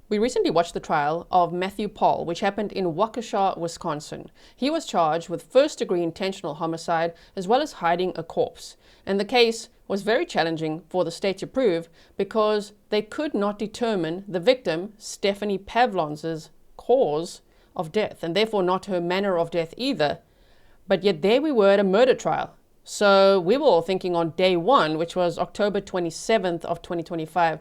We recently watched the trial of Matthew Pahl, which happened in Waukesha, Wisconsin. He was charged with first-degree intentional homicide as well as hiding a corpse. And the case was very challenging for the state to prove because they could not determine the victim, Stephanie Pavlons' cause of death, and therefore not her manner of death either. But yet there we were at a murder trial. So we were all thinking on day one, which was October 27th of 2025,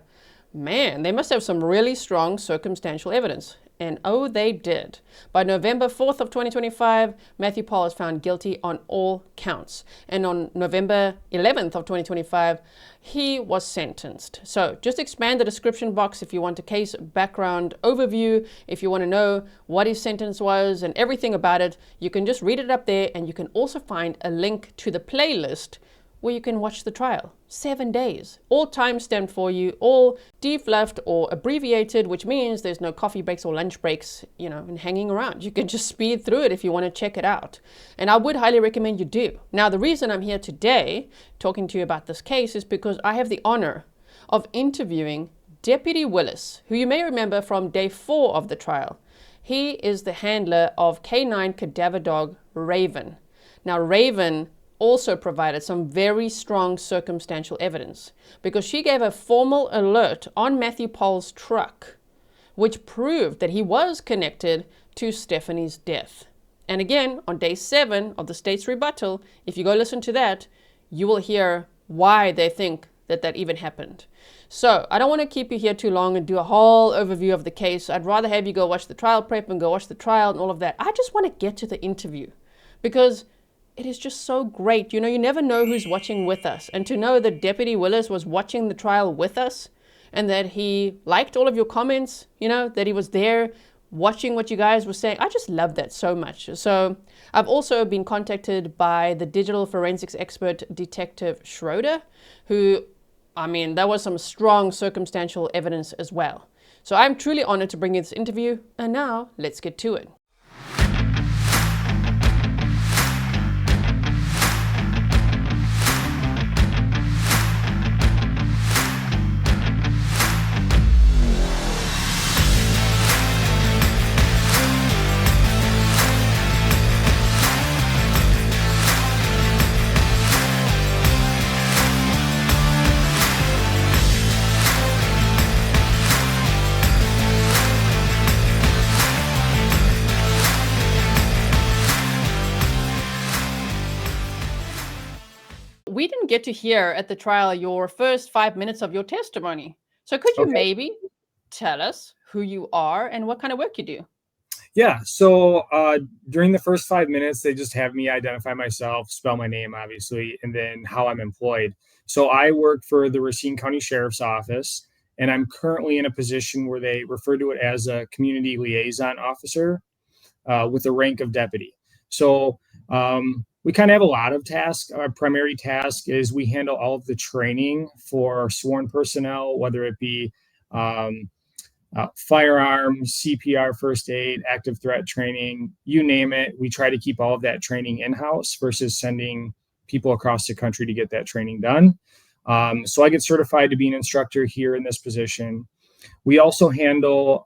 man, they must have some really strong circumstantial evidence. And oh, they did. By November 4th of 2025, Matthew Pahl is found guilty on all counts. And on November 11th of 2025, he was sentenced. So just expand the description box if you want a case background overview, if you want to know what his sentence was and everything about it, you can just read it up there, and you can also find a link to the playlist where you can watch the trial. 7 days, all time stamped for you, all defluffed or abbreviated, which means there's no coffee breaks or lunch breaks, and hanging around. You can just speed through it if you want to check it out. And I would highly recommend you do. Now, the reason I'm here today talking to you about this case is because I have the honor of interviewing Deputy Willis, who you may remember from day 4 of the trial. He is the handler of K9 cadaver dog Raven. Now, Raven also provided some very strong circumstantial evidence because she gave a formal alert on Matthew Pahl's truck, which proved that he was connected to Stephanie's death. And again, on day 7 of the state's rebuttal, if you go listen to that, you will hear why they think that even happened. So I don't want to keep you here too long and do a whole overview of the case. I'd rather have you go watch the trial prep and go watch the trial and all of that. I just want to get to the interview because it is just so great. You never know who's watching with us. And to know that Deputy Willis was watching the trial with us and that he liked all of your comments, that he was there watching what you guys were saying. I just love that so much. So I've also been contacted by the digital forensics expert, Detective Schroeder, who, that was some strong circumstantial evidence as well. So I'm truly honored to bring you this interview. And now let's get to it. We didn't get to hear at the trial your first 5 minutes of your testimony. So could you maybe tell us who you are and what kind of work you do? Yeah. So during the first 5 minutes, they just have me identify myself, spell my name, obviously, and then how I'm employed. So I work for the Racine County Sheriff's Office, and I'm currently in a position where they refer to it as a community liaison officer with the rank of deputy. So we kind of have a lot of tasks. Our primary task is we handle all of the training for sworn personnel, whether it be firearms, CPR, first aid, active threat training, you name it. We try to keep all of that training in-house versus sending people across the country to get that training done. So I get certified to be an instructor here in this position. We also handle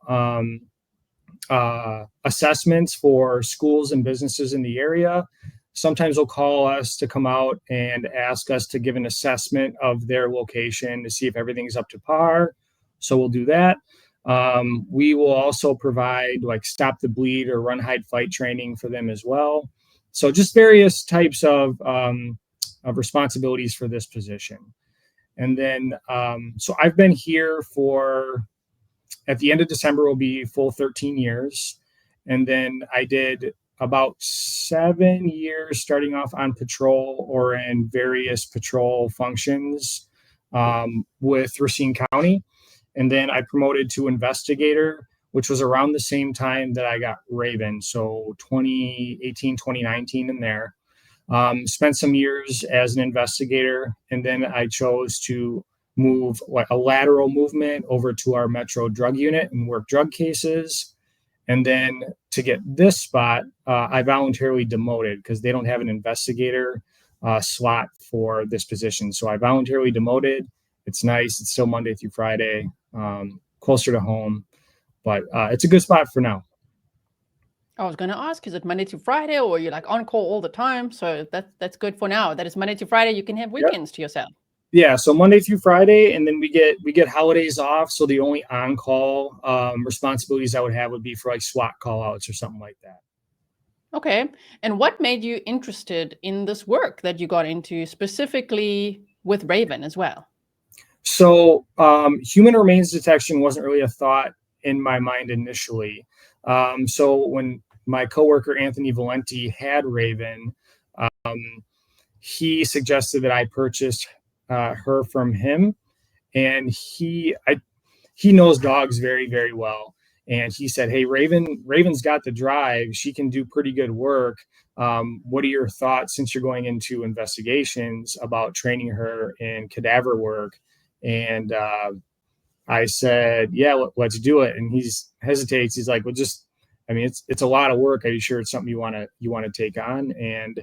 assessments for schools and businesses in the area. Sometimes they'll call us to come out and ask us to give an assessment of their location to see if everything's up to par. So we'll do that. We will also provide like stop the bleed or run, hide, fight training for them as well. So just various types of responsibilities for this position. And then, so I've been here at the end of December will be full 13 years. And then I did about 7 years starting off on patrol or in various patrol functions with Racine County. And then I promoted to investigator, which was around the same time that I got Raven. So 2018, 2019 in there. Spent some years as an investigator. And then I chose to move like a lateral movement over to our Metro drug unit and work drug cases. And then to get this spot, I voluntarily demoted because they don't have an investigator slot for this position. So I voluntarily demoted. It's nice. It's still Monday through Friday, closer to home. but it's a good spot for now. I was going to ask, is it Monday to Friday, or you're like on call all the time? So that's good for now. That is Monday to Friday. You can have weekends to yourself. Yeah, so Monday through Friday, and then we get holidays off. So the only on-call responsibilities I would have would be for like SWAT call-outs or something like that. Okay. And what made you interested in this work that you got into, specifically with Raven as well? So human remains detection wasn't really a thought in my mind initially. So when my coworker Anthony Valenti had Raven, he suggested that I purchase her from him, and he knows dogs very, very well. And he said, "Hey, Raven's got the drive. She can do pretty good work. What are your thoughts, since you're going into investigations, about training her in cadaver work?" And I said, "Yeah, let's do it." And he hesitates. He's like, "Well, it's a lot of work. Are you sure it's something you want to take on?" And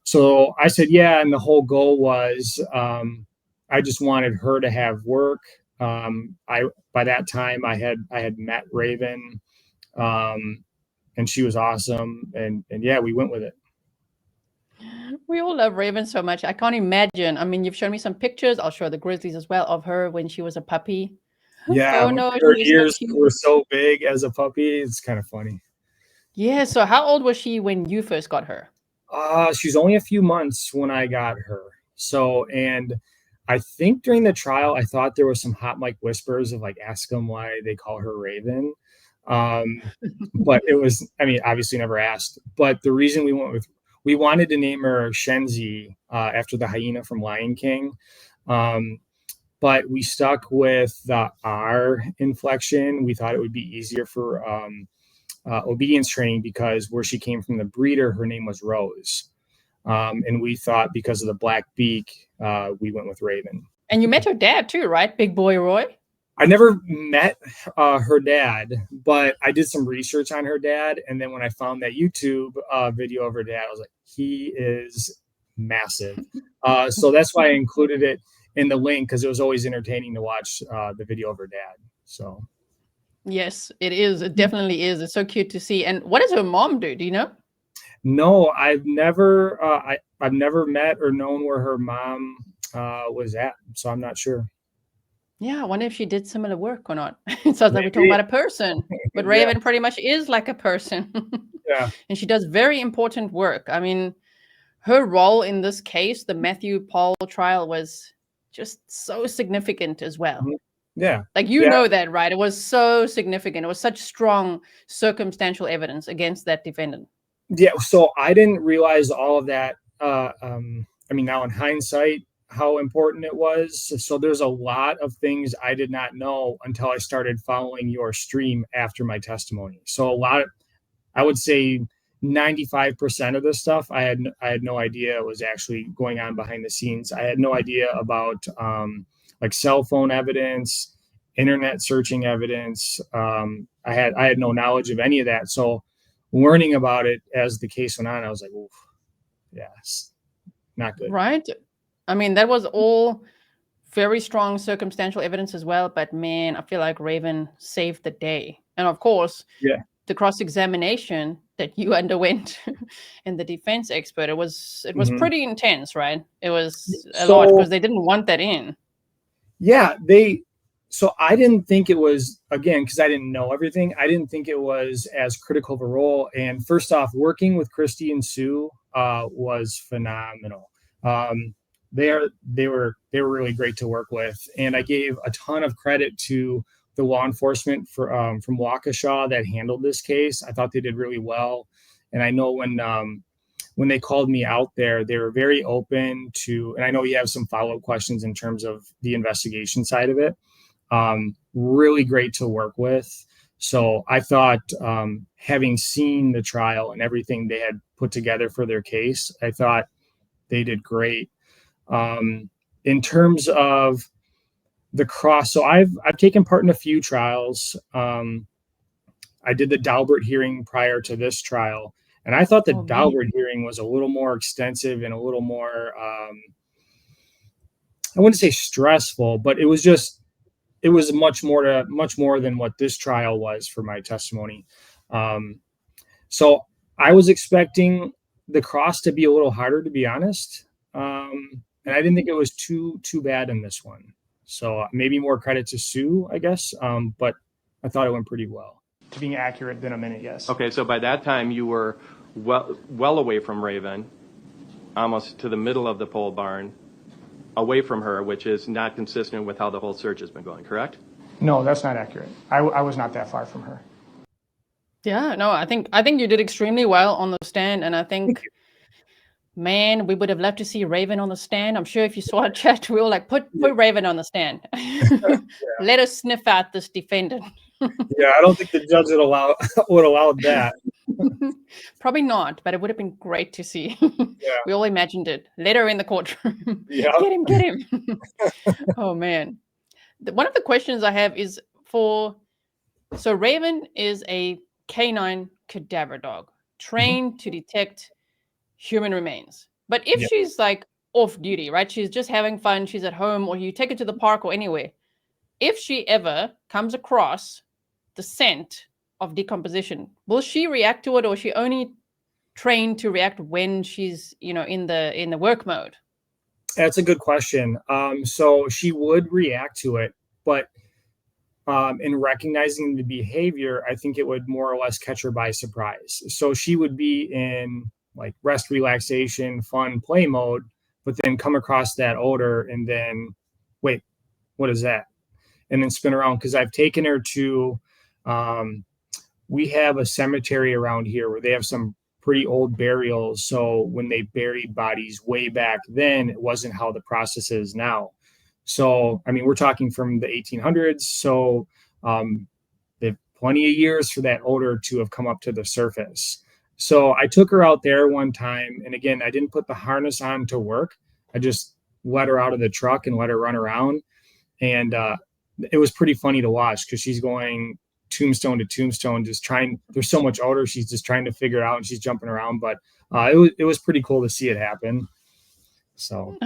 so I said, "Yeah." And the whole goal was, I just wanted her to have work. By that time I had met Raven, and she was awesome. And yeah, we went with it. We all love Raven so much. I can't imagine. I mean, you've shown me some pictures. I'll show the Grizzlies as well of her when she was a puppy. Yeah, Oh no, her she is so ears cute. were so big as a puppy. It's kind of funny. Yeah. So how old was she when you first got her? She's only a few months when I got her. So, and I think during the trial, I thought there was some hot mic whispers of like, ask them why they call her Raven. But it was, I mean, obviously never asked. But the reason we wanted to name her Shenzi after the hyena from Lion King. But we stuck with the R inflection. We thought it would be easier for obedience training, because where she came from, the breeder, her name was Rose. And we thought because of the black beak, we went with Raven. And you met her dad too, right? Big Boy Roy? I never met her dad, but I did some research on her dad. And then when I found that YouTube video of her dad, I was like, he is massive. So that's why I included it in the link, because it was always entertaining to watch the video of her dad. So yes, it is. It definitely is. It's so cute to see. And what does her mom do? Do you know? No, I've never met or known where her mom was at, so I'm not sure. Yeah, I wonder if she did similar work or not. It sounds like we're talking about a person, but Raven pretty much is like a person. Yeah. And she does very important work. I mean, her role in this case, the Matthew Pahl trial, was just so significant as well. Yeah. Like, you know that, right? It was so significant. It was such strong circumstantial evidence against that defendant. Yeah. So I didn't realize all of that. I mean, now in hindsight, how important it was. So there's a lot of things I did not know until I started following your stream after my testimony. So I would say 95% of this stuff I had no idea was actually going on behind the scenes. I had no idea about like cell phone evidence, internet searching evidence. I had no knowledge of any of that. So learning about it as the case went on, I was like, oof, yes, not good. Right. I mean, that was all very strong circumstantial evidence as well. But man, I feel like Raven saved the day. And of course, the cross-examination that you underwent and the defense expert, it was pretty intense, right? It was a lot, because they didn't want that in. Yeah, so I didn't think it was, again, because I didn't know everything, I didn't think it was as critical of a role. And first off, working with Christy and Sue was phenomenal. They were really great to work with. And I gave a ton of credit to the law enforcement from Waukesha that handled this case. I thought they did really well. And I know when they called me out there, they were very open to, and I know you have some follow-up questions in terms of the investigation side of it. Really great to work with. So I thought, having seen the trial and everything they had put together for their case, I thought they did great. In terms of the cross, so I've taken part in a few trials. I did the Daubert hearing prior to this trial, and I thought the Daubert hearing was a little more extensive and a little more, I wouldn't say stressful, but it was just, it was much more than what this trial was for my testimony. So I was expecting the cross to be a little harder, to be honest. And I didn't think it was too bad in this one. So maybe more credit to Sue, I guess. But I thought it went pretty well. To being accurate than a minute, yes. Okay, so by that time you were well away from Raven, almost to the middle of the pole barn, away from her, which is not consistent with how the whole search has been going, correct? No, that's not accurate. I was not that far from her. Yeah, no, I think you did extremely well on the stand, and I think, man, we would have loved to see Raven on the stand. I'm sure if you saw a chat, we were like, put Raven on the stand. Let us sniff out this defendant. Yeah, I don't think the judge would allow that. Probably not, but it would have been great to see. Yeah. We all imagined it. Let her in the courtroom. Yeah. Get him. Oh, man. One of the questions I have is so Raven is a canine cadaver dog trained to detect human remains. But if she's like off duty, right? She's just having fun. She's at home, or you take her to the park or anywhere. If she ever comes across the scent of decomposition, will she react to it, or is she only trained to react when she's, in the work mode? That's a good question. So she would react to it, but in recognizing the behavior, I think it would more or less catch her by surprise. So she would be in like rest, relaxation, fun, play mode, but then come across that odor and then, wait, what is that? And then spin around, because I've taken her to, we have a cemetery around here where they have some pretty old burials. So when they buried bodies way back then, it wasn't how the process is now. So, I mean, we're talking from the 1800s. So they have plenty of years for that odor to have come up to the surface. So I took her out there one time. And again, I didn't put the harness on to work. I just let her out of the truck and let her run around. And it was pretty funny to watch, because she's going tombstone to tombstone, just trying. There's so much odor. She's just trying to figure it out, and she's jumping around. But it was pretty cool to see it happen. So.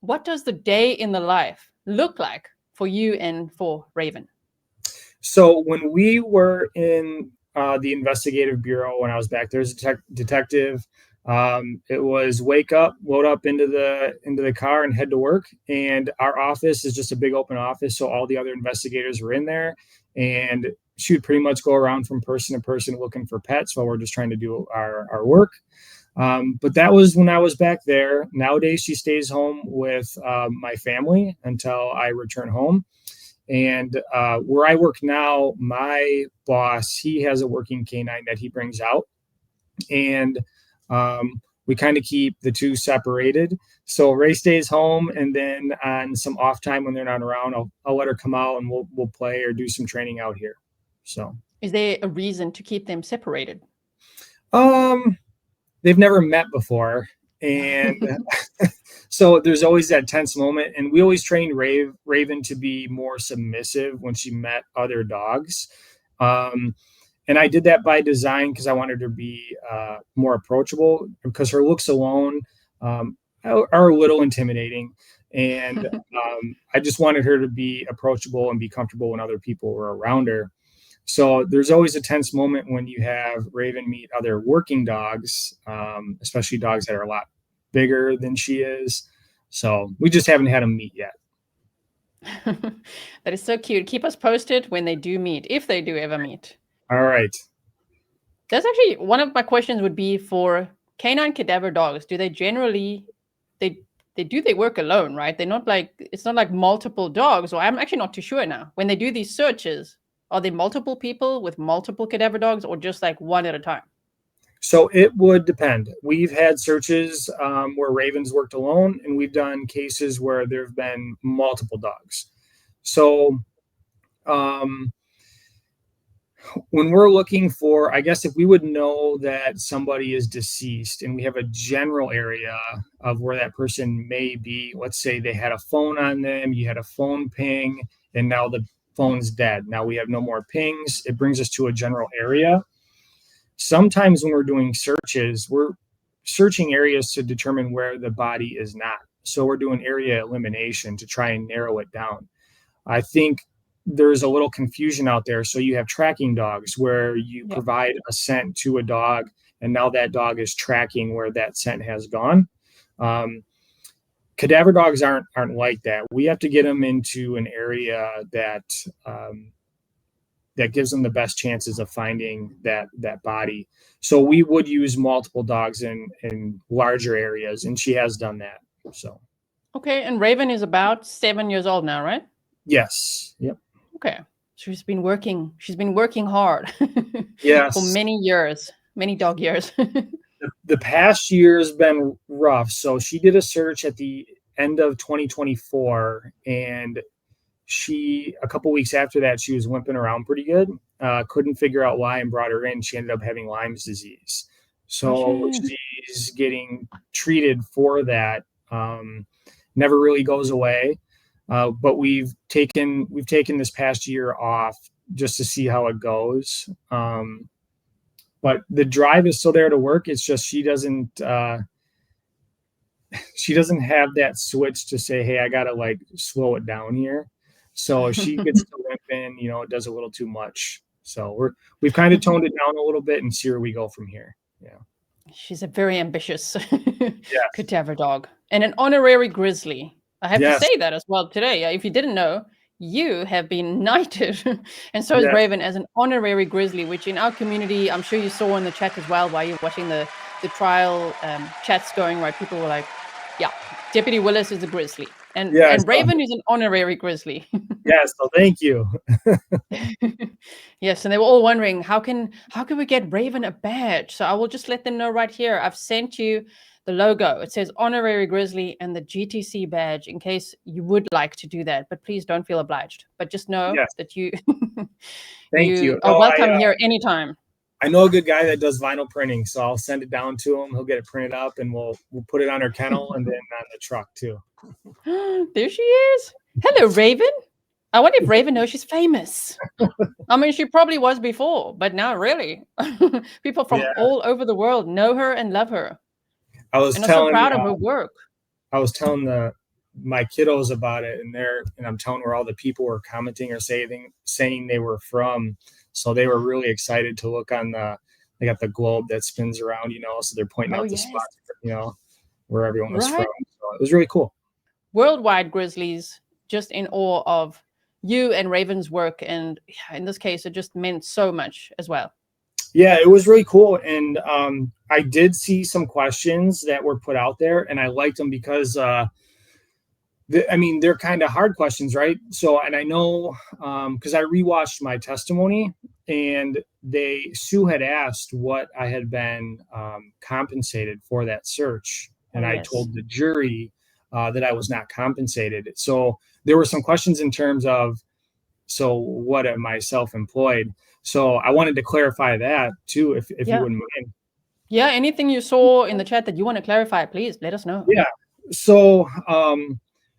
What does the day in the life look like for you and for Raven? So when we were in the investigative bureau, when I was back there as a detective, it was wake up, load up into the car and head to work. And our office is just a big open office. So all the other investigators were in there, and she would pretty much go around from person to person looking for pets while we're just trying to do our work. But that was when I was back there. Nowadays, she stays home with my family until I return home. And where I work now, my boss, he has a working canine that he brings out. And we kind of keep the two separated. So Ray stays home, and then on some off time when they're not around, I'll let her come out and we'll play or do some training out here. So is there a reason to keep them separated? They've never met before. And so there's always that tense moment. And we always trained Raven to be more submissive when she met other dogs. And I did that by design, because I wanted her to be more approachable, because her looks alone are a little intimidating. And I just wanted her to be approachable and be comfortable when other people were around her. So there's always a tense moment when you have Raven meet other working dogs, especially dogs that are a lot bigger than she is. So we just haven't had them meet yet. That is so cute. Keep us posted when they do meet, if they do ever meet. All right. That's actually one of my questions would be for canine cadaver dogs. Do they generally, they work alone, right? They're not like, it's not like multiple dogs, or I'm actually not too sure now. When they do these searches, are there multiple people with multiple cadaver dogs, or just like one at a time? So it would depend. We've had searches where Raven's worked alone, and we've done cases where there have been multiple dogs. So when we're looking for, I guess if we would know that somebody is deceased and we have a general area of where that person may be, let's say they had a phone on them, you had a phone ping, and now the phone's dead. Now we have no more pings. It brings us to a general area. Sometimes when we're doing searches, we're searching areas to determine where the body is not. So we're doing area elimination to try and narrow it down. I think there's a little confusion out there. So you have tracking dogs where you provide a scent to a dog, and now that dog is tracking where that scent has gone. Cadaver dogs aren't like that. We have to get them into an area that that gives them the best chances of finding that body. So we would use multiple dogs in larger areas, and she has done that. So. Okay, and Raven is about 7 years old now, right? Yes. Yep. Okay. She's been working hard. Yes. For many years, many dog years. The past year has been rough. So she did a search at the end of 2024, and a couple weeks after that, she was limping around pretty good. Couldn't figure out why, and brought her in. She ended up having Lyme's disease. So she's getting treated for that. Never really goes away. But we've taken this past year off just to see how it goes. But the drive is still there to work. It's just she doesn't have that switch to say, hey, I gotta like slow it down here. So if she gets to limping, it does a little too much. So we've kind of toned it down a little bit and see where we go from here. Yeah. She's a very ambitious cadaver dog and an honorary grizzly. I have to say that as well today. If you didn't know, you have been knighted, and so is Raven, as an honorary grizzly, which in our community, I'm sure you saw in the chat as well while you're watching the trial chats going, right? People were like, yeah, Deputy Willis is a grizzly. And Raven is an honorary grizzly. Yes, so thank you. Yes, and they were all wondering, how can we get Raven a badge? So I will just let them know right here. I've sent you the logo. It says honorary grizzly and the GTC badge in case you would like to do that. But please don't feel obliged. But just know that you you are welcome here anytime. I know a good guy that does vinyl printing, so I'll send it down to him. He'll get it printed up, and we'll put it on our kennel and then on the truck too. There she is. Hello, Raven. I wonder if Raven knows she's famous. I mean, she probably was before, but now really, people from all over the world know her and love her. I'm so proud of her work. I was telling my kiddos about it, and I'm telling where all the people were commenting or saying they were from. So they were really excited to look on they got the globe that spins around, so they're pointing out the spots, where everyone was from. So it was really cool. Worldwide Grizzlies, just in awe of you and Raven's work. And in this case, it just meant so much as well. Yeah, it was really cool. And I did see some questions that were put out there, and I liked them because they're kind of hard questions, right? So, and I know because I rewatched my testimony, and Sue had asked what I had been compensated for that search, and I told the jury that I was not compensated. So there were some questions in terms of, so what am I self-employed? So I wanted to clarify that too, if you wouldn't mind. Yeah, anything you saw in the chat that you want to clarify, please let us know. Yeah. So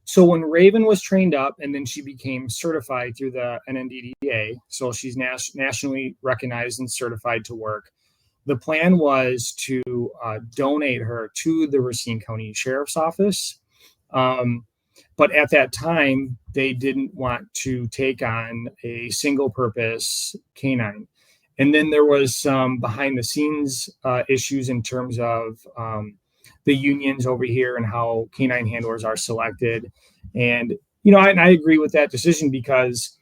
so when Raven was trained up, and then she became certified through the NNDDA, so she's nationally recognized and certified to work. The plan was to donate her to the Racine County Sheriff's Office. But at that time, they didn't want to take on a single purpose canine. And then there was some behind the scenes issues in terms of the unions over here and how canine handlers are selected. And, I agree with that decision, because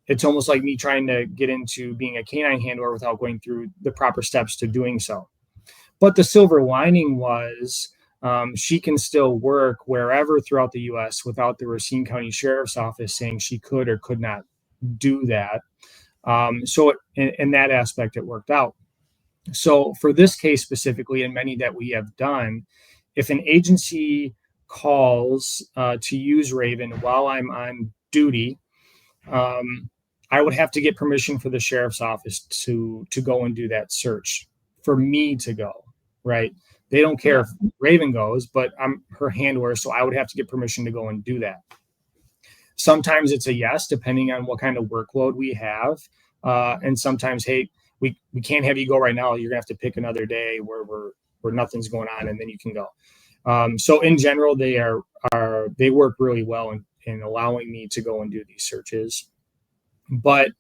it's almost like me trying to get into being a canine handler without going through the proper steps to doing so. But the silver lining was she can still work wherever throughout the U.S. without the Racine County Sheriff's Office saying she could or could not do that. So in that aspect, it worked out. So for this case specifically, and many that we have done, if an agency calls to use Raven while I'm on duty, I would have to get permission for the sheriff's office to go and do that search for me to go, right? They don't care if Raven goes, but I'm her handler, so I would have to get permission to go and do that. Sometimes it's a yes, depending on what kind of workload we have. And sometimes, hey, we can't have you go right now. You're gonna have to pick another day where nothing's going on, and then you can go. So in general, they work really well in allowing me to go and do these searches. But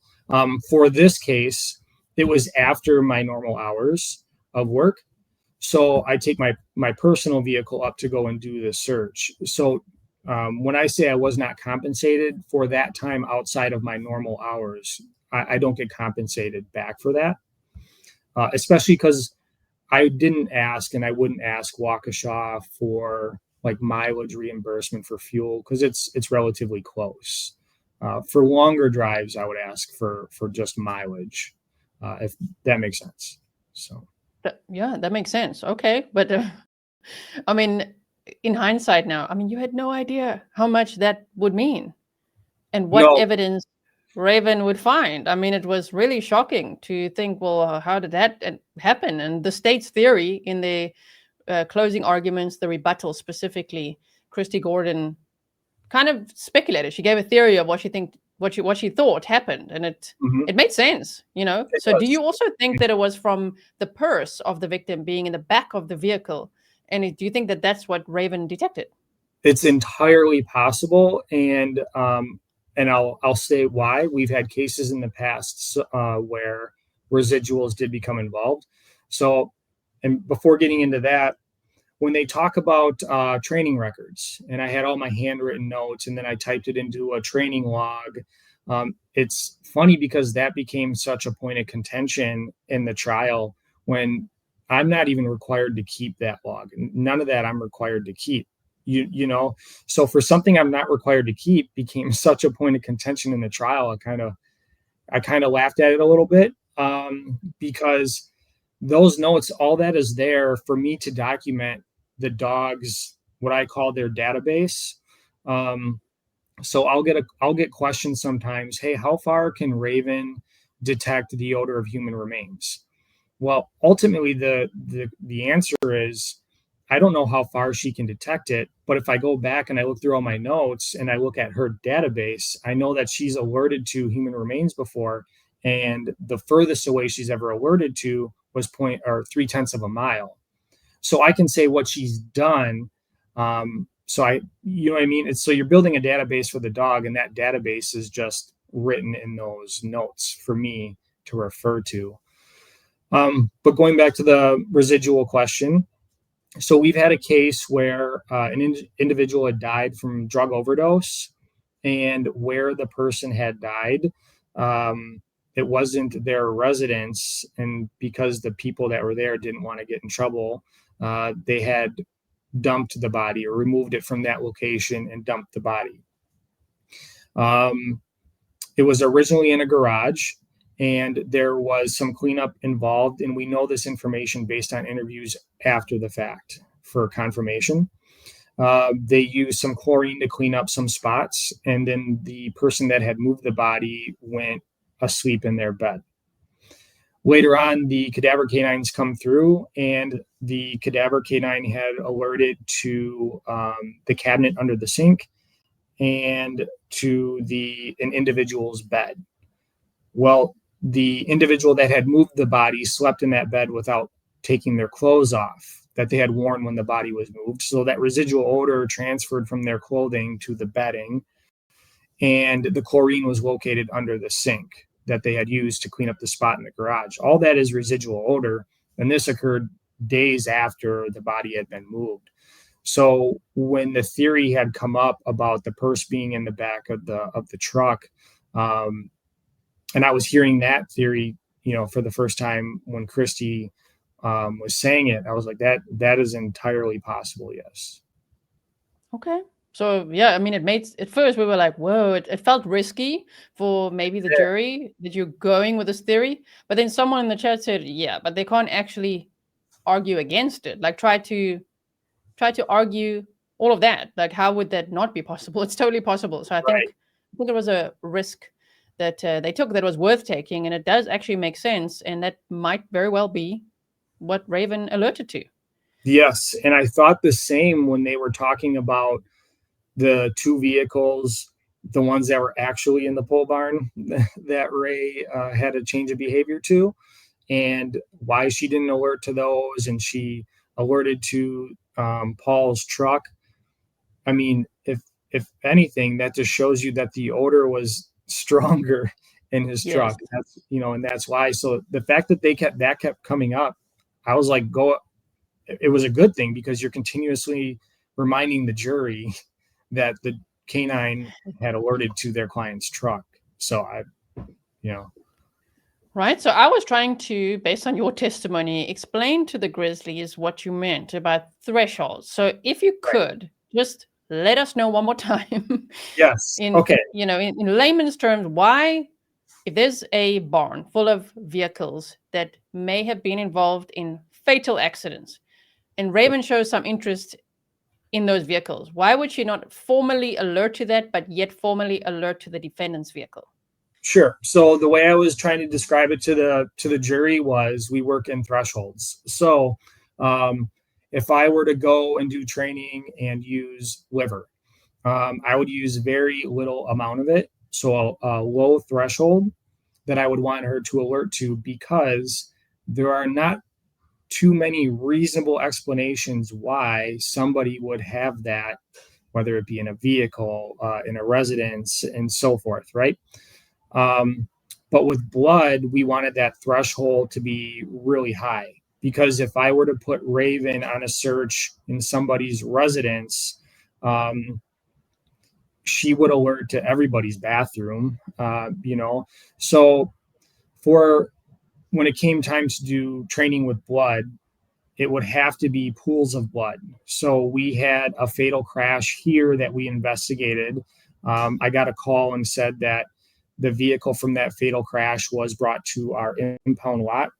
for this case, it was after my normal hours of work. So I take my personal vehicle up to go and do the search. So when I say I was not compensated for that time outside of my normal hours, I don't get compensated back for that, especially because I didn't ask, and I wouldn't ask Waukesha for like mileage reimbursement for fuel because it's relatively close. For longer drives, I would ask for just mileage, if that makes sense. So. Yeah, that makes sense. Okay. But I mean, in hindsight now, I mean, you had no idea how much that would mean and what No. evidence Raven would find. I mean, it was really shocking to think, well, how did that happen? And the state's theory in the closing arguments, the rebuttal specifically, Christy Gordon kind of speculated. She gave a theory of what she thought happened, and it made sense, you know. So do you also think that it was from the purse of the victim being in the back of the vehicle, and do you think that that's what Raven detected? It's entirely possible, and I'll state why. We've had cases in the past where residuals did become involved. So, and before getting into that, when they talk about training records, and I had all my handwritten notes, and then I typed it into a training log. It's funny because that became such a point of contention in the trial when I'm not even required to keep that log. None of that I'm required to keep. You know, so for something I'm not required to keep became such a point of contention in the trial. I kind of laughed at it a little bit because those notes, all that is there for me to document the dog's, what I call their database. So I'll get questions sometimes. Hey, how far can Raven detect the odor of human remains? Well, ultimately the answer is, I don't know how far she can detect it, but if I go back and I look through all my notes and I look at her database, I know that she's alerted to human remains before, and the furthest away she's ever alerted to was 0.3 of a mile. So I can say what she's done. You know what I mean? So you're building a database for the dog, and that database is just written in those notes for me to refer to. But going back to the residual question, so we've had a case where an individual had died from drug overdose, and where the person had died, it wasn't their residence. And because the people that were there didn't want to get in trouble, they had dumped the body or removed it from that location and dumped the body. It was originally in a garage, and there was some cleanup involved. And we know this information based on interviews after the fact for confirmation. They used some chlorine to clean up some spots, and then the person that had moved the body went asleep in their bed. Later on, the cadaver canines come through, and the cadaver canine had alerted to the cabinet under the sink and to an individual's bed. Well, the individual that had moved the body slept in that bed without taking their clothes off that they had worn when the body was moved. So that residual odor transferred from their clothing to the bedding, and the chlorine was located under the sink that they had used to clean up the spot in the garage. All that is residual odor, and this occurred days after the body had been moved. So when the theory had come up about the purse being in the back of the truck, and I was hearing that theory, you know, for the first time when Christy was saying it, I was like, that is entirely possible. Yes. Okay. So yeah, I mean, at first we were like, whoa, it felt risky for maybe the jury that you're going with this theory, but then someone in the chat said, yeah, but they can't actually argue against it. Like try to argue all of that. Like how would that not be possible? It's totally possible. So I think it was a risk that they took that was worth taking, and it does actually make sense, and that might very well be what Raven alerted to. Yes, and I thought the same when they were talking about the two vehicles, the ones that were actually in the pole barn that Ray had a change of behavior to, and why she didn't alert to those, and she alerted to Paul's truck. I mean, if anything, that just shows you that the odor was stronger in his truck. That's, and that's why. So the fact that that kept coming up, I was like, it was a good thing, because you're continuously reminding the jury that the canine had alerted to their client's truck. So Right. So I was trying to, based on your testimony, explain to the Grizzlies what you meant about thresholds. So if you could just let us know one more time. Yes. In layman's terms, why, if there's a barn full of vehicles that may have been involved in fatal accidents, and Raven shows some interest in those vehicles, why would she not formally alert to that, but yet formally alert to the defendant's vehicle? Sure. So the way I was trying to describe it to the jury was, we work in thresholds. So if I were to go and do training and use liver, I would use very little amount of it. So a low threshold that I would want her to alert to, because there are not too many reasonable explanations why somebody would have that, whether it be in a vehicle, in a residence, and so forth, right? But with blood, we wanted that threshold to be really high, because if I were to put Raven on a search in somebody's residence, she would alert to everybody's bathroom, So when it came time to do training with blood, it would have to be pools of blood. So we had a fatal crash here that we investigated. I got a call and said that the vehicle from that fatal crash was brought to our impound lot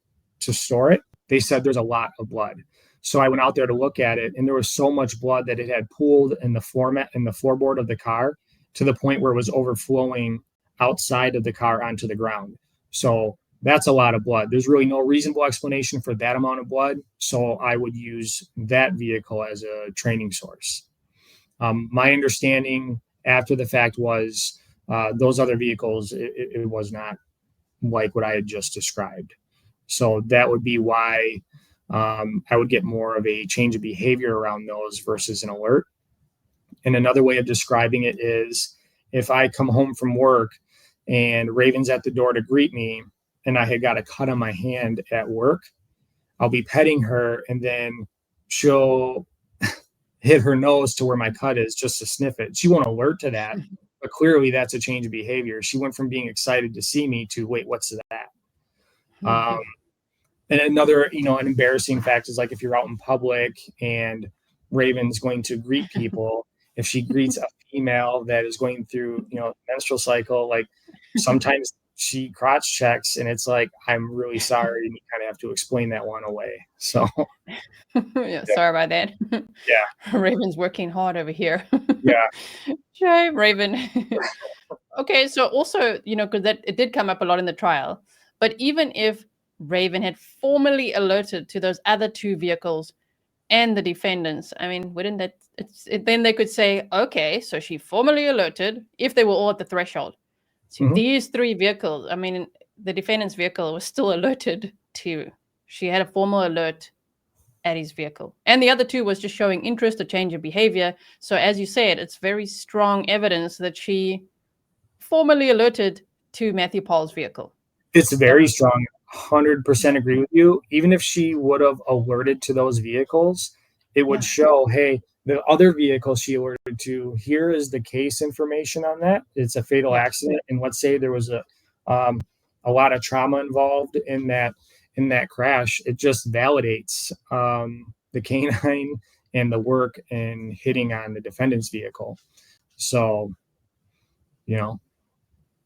to store it. They said there's a lot of blood. So I went out there to look at it, and there was so much blood that it had pooled in the floorboard of the car, to the point where it was overflowing outside of the car onto the ground. So that's a lot of blood. There's really no reasonable explanation for that amount of blood. So I would use that vehicle as a training source. My understanding after the fact was, those other vehicles, it was not like what I had just described. So that would be why I would get more of a change of behavior around those versus an alert. And another way of describing it is, if I come home from work and Raven's at the door to greet me, and I had got a cut on my hand at work, I'll be petting her, and then she'll hit her nose to where my cut is just to sniff it. She won't alert to that, but clearly that's a change of behavior. She went from being excited to see me to, wait, what's that? And another, an embarrassing fact is, like, if you're out in public and Raven's going to greet people, if she greets a female that is going through, menstrual cycle, like, sometimes she crotch checks, and it's like, I'm really sorry, and you kind of have to explain that one away. So sorry about that. Yeah. Raven's working hard over here. Yeah. Shame, Raven. Okay, so also, because it did come up a lot in the trial, but even if Raven had formally alerted to those other two vehicles and the defendants, I mean, then they could say, okay, so she formally alerted, if they were all at the threshold. So these three vehicles, I mean, the defendant's vehicle was still alerted to. She had a formal alert at his vehicle. And the other two was just showing interest, a change of behavior. So as you said, it's very strong evidence that she formally alerted to Matthew Pahl's vehicle. It's very strong. 100% agree with you. Even if she would have alerted to those vehicles, it would show, hey, the other vehicle she alerted to, here is the case information on that. It's a fatal accident. And let's say there was a lot of trauma involved in that crash. It just validates the canine and the work and hitting on the defendant's vehicle. So,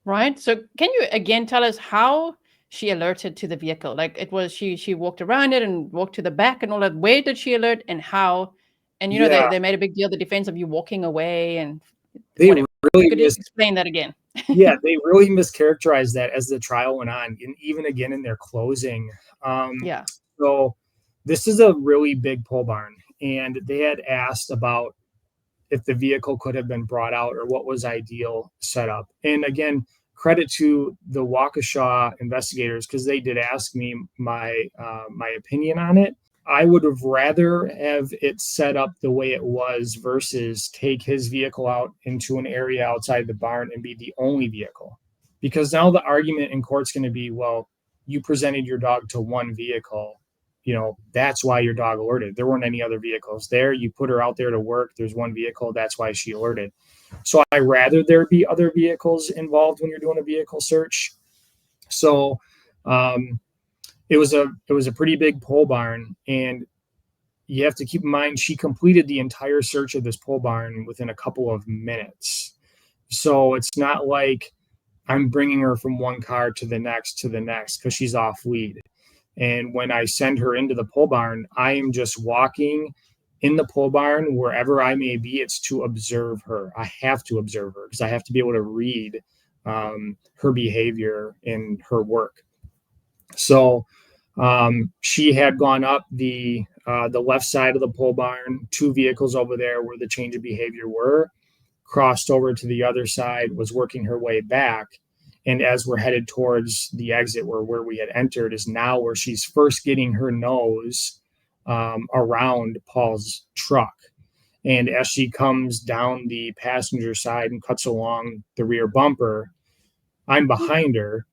Right. So can you again tell us how she alerted to the vehicle? Like, it was she walked around it and walked to the back and all that. Where did she alert, and how? And they made a big deal, the defense, of you walking away, and they really could you explain that again? Yeah, they really mischaracterized that as the trial went on, and even again in their closing. So this is a really big pole barn, and they had asked about if the vehicle could have been brought out or what was ideal setup. And again, credit to the Waukesha investigators, because they did ask me my opinion on it. I would have rather have it set up the way it was versus take his vehicle out into an area outside the barn and be the only vehicle. Because now the argument in court's going to be, well, you presented your dog to one vehicle. That's why your dog alerted. There weren't any other vehicles there. You put her out there to work. There's one vehicle. That's why she alerted. So I rather there be other vehicles involved when you're doing a vehicle search. So it was a pretty big pole barn, and you have to keep in mind she completed the entire search of this pole barn within a couple of minutes. So it's not like I'm bringing her from one car to the next because she's off lead. And when I send her into the pole barn, I am just walking in the pole barn wherever I may be. It's to observe her. I have to observe her because I have to be able to read her behavior in her work. So she had gone up the left side of the pole barn, 2 vehicles over there where the change of behavior were, crossed over to the other side, was working her way back. And as we're headed towards the exit where we had entered is now where she's first getting her nose around Paul's truck. And as she comes down the passenger side and cuts along the rear bumper, I'm behind her.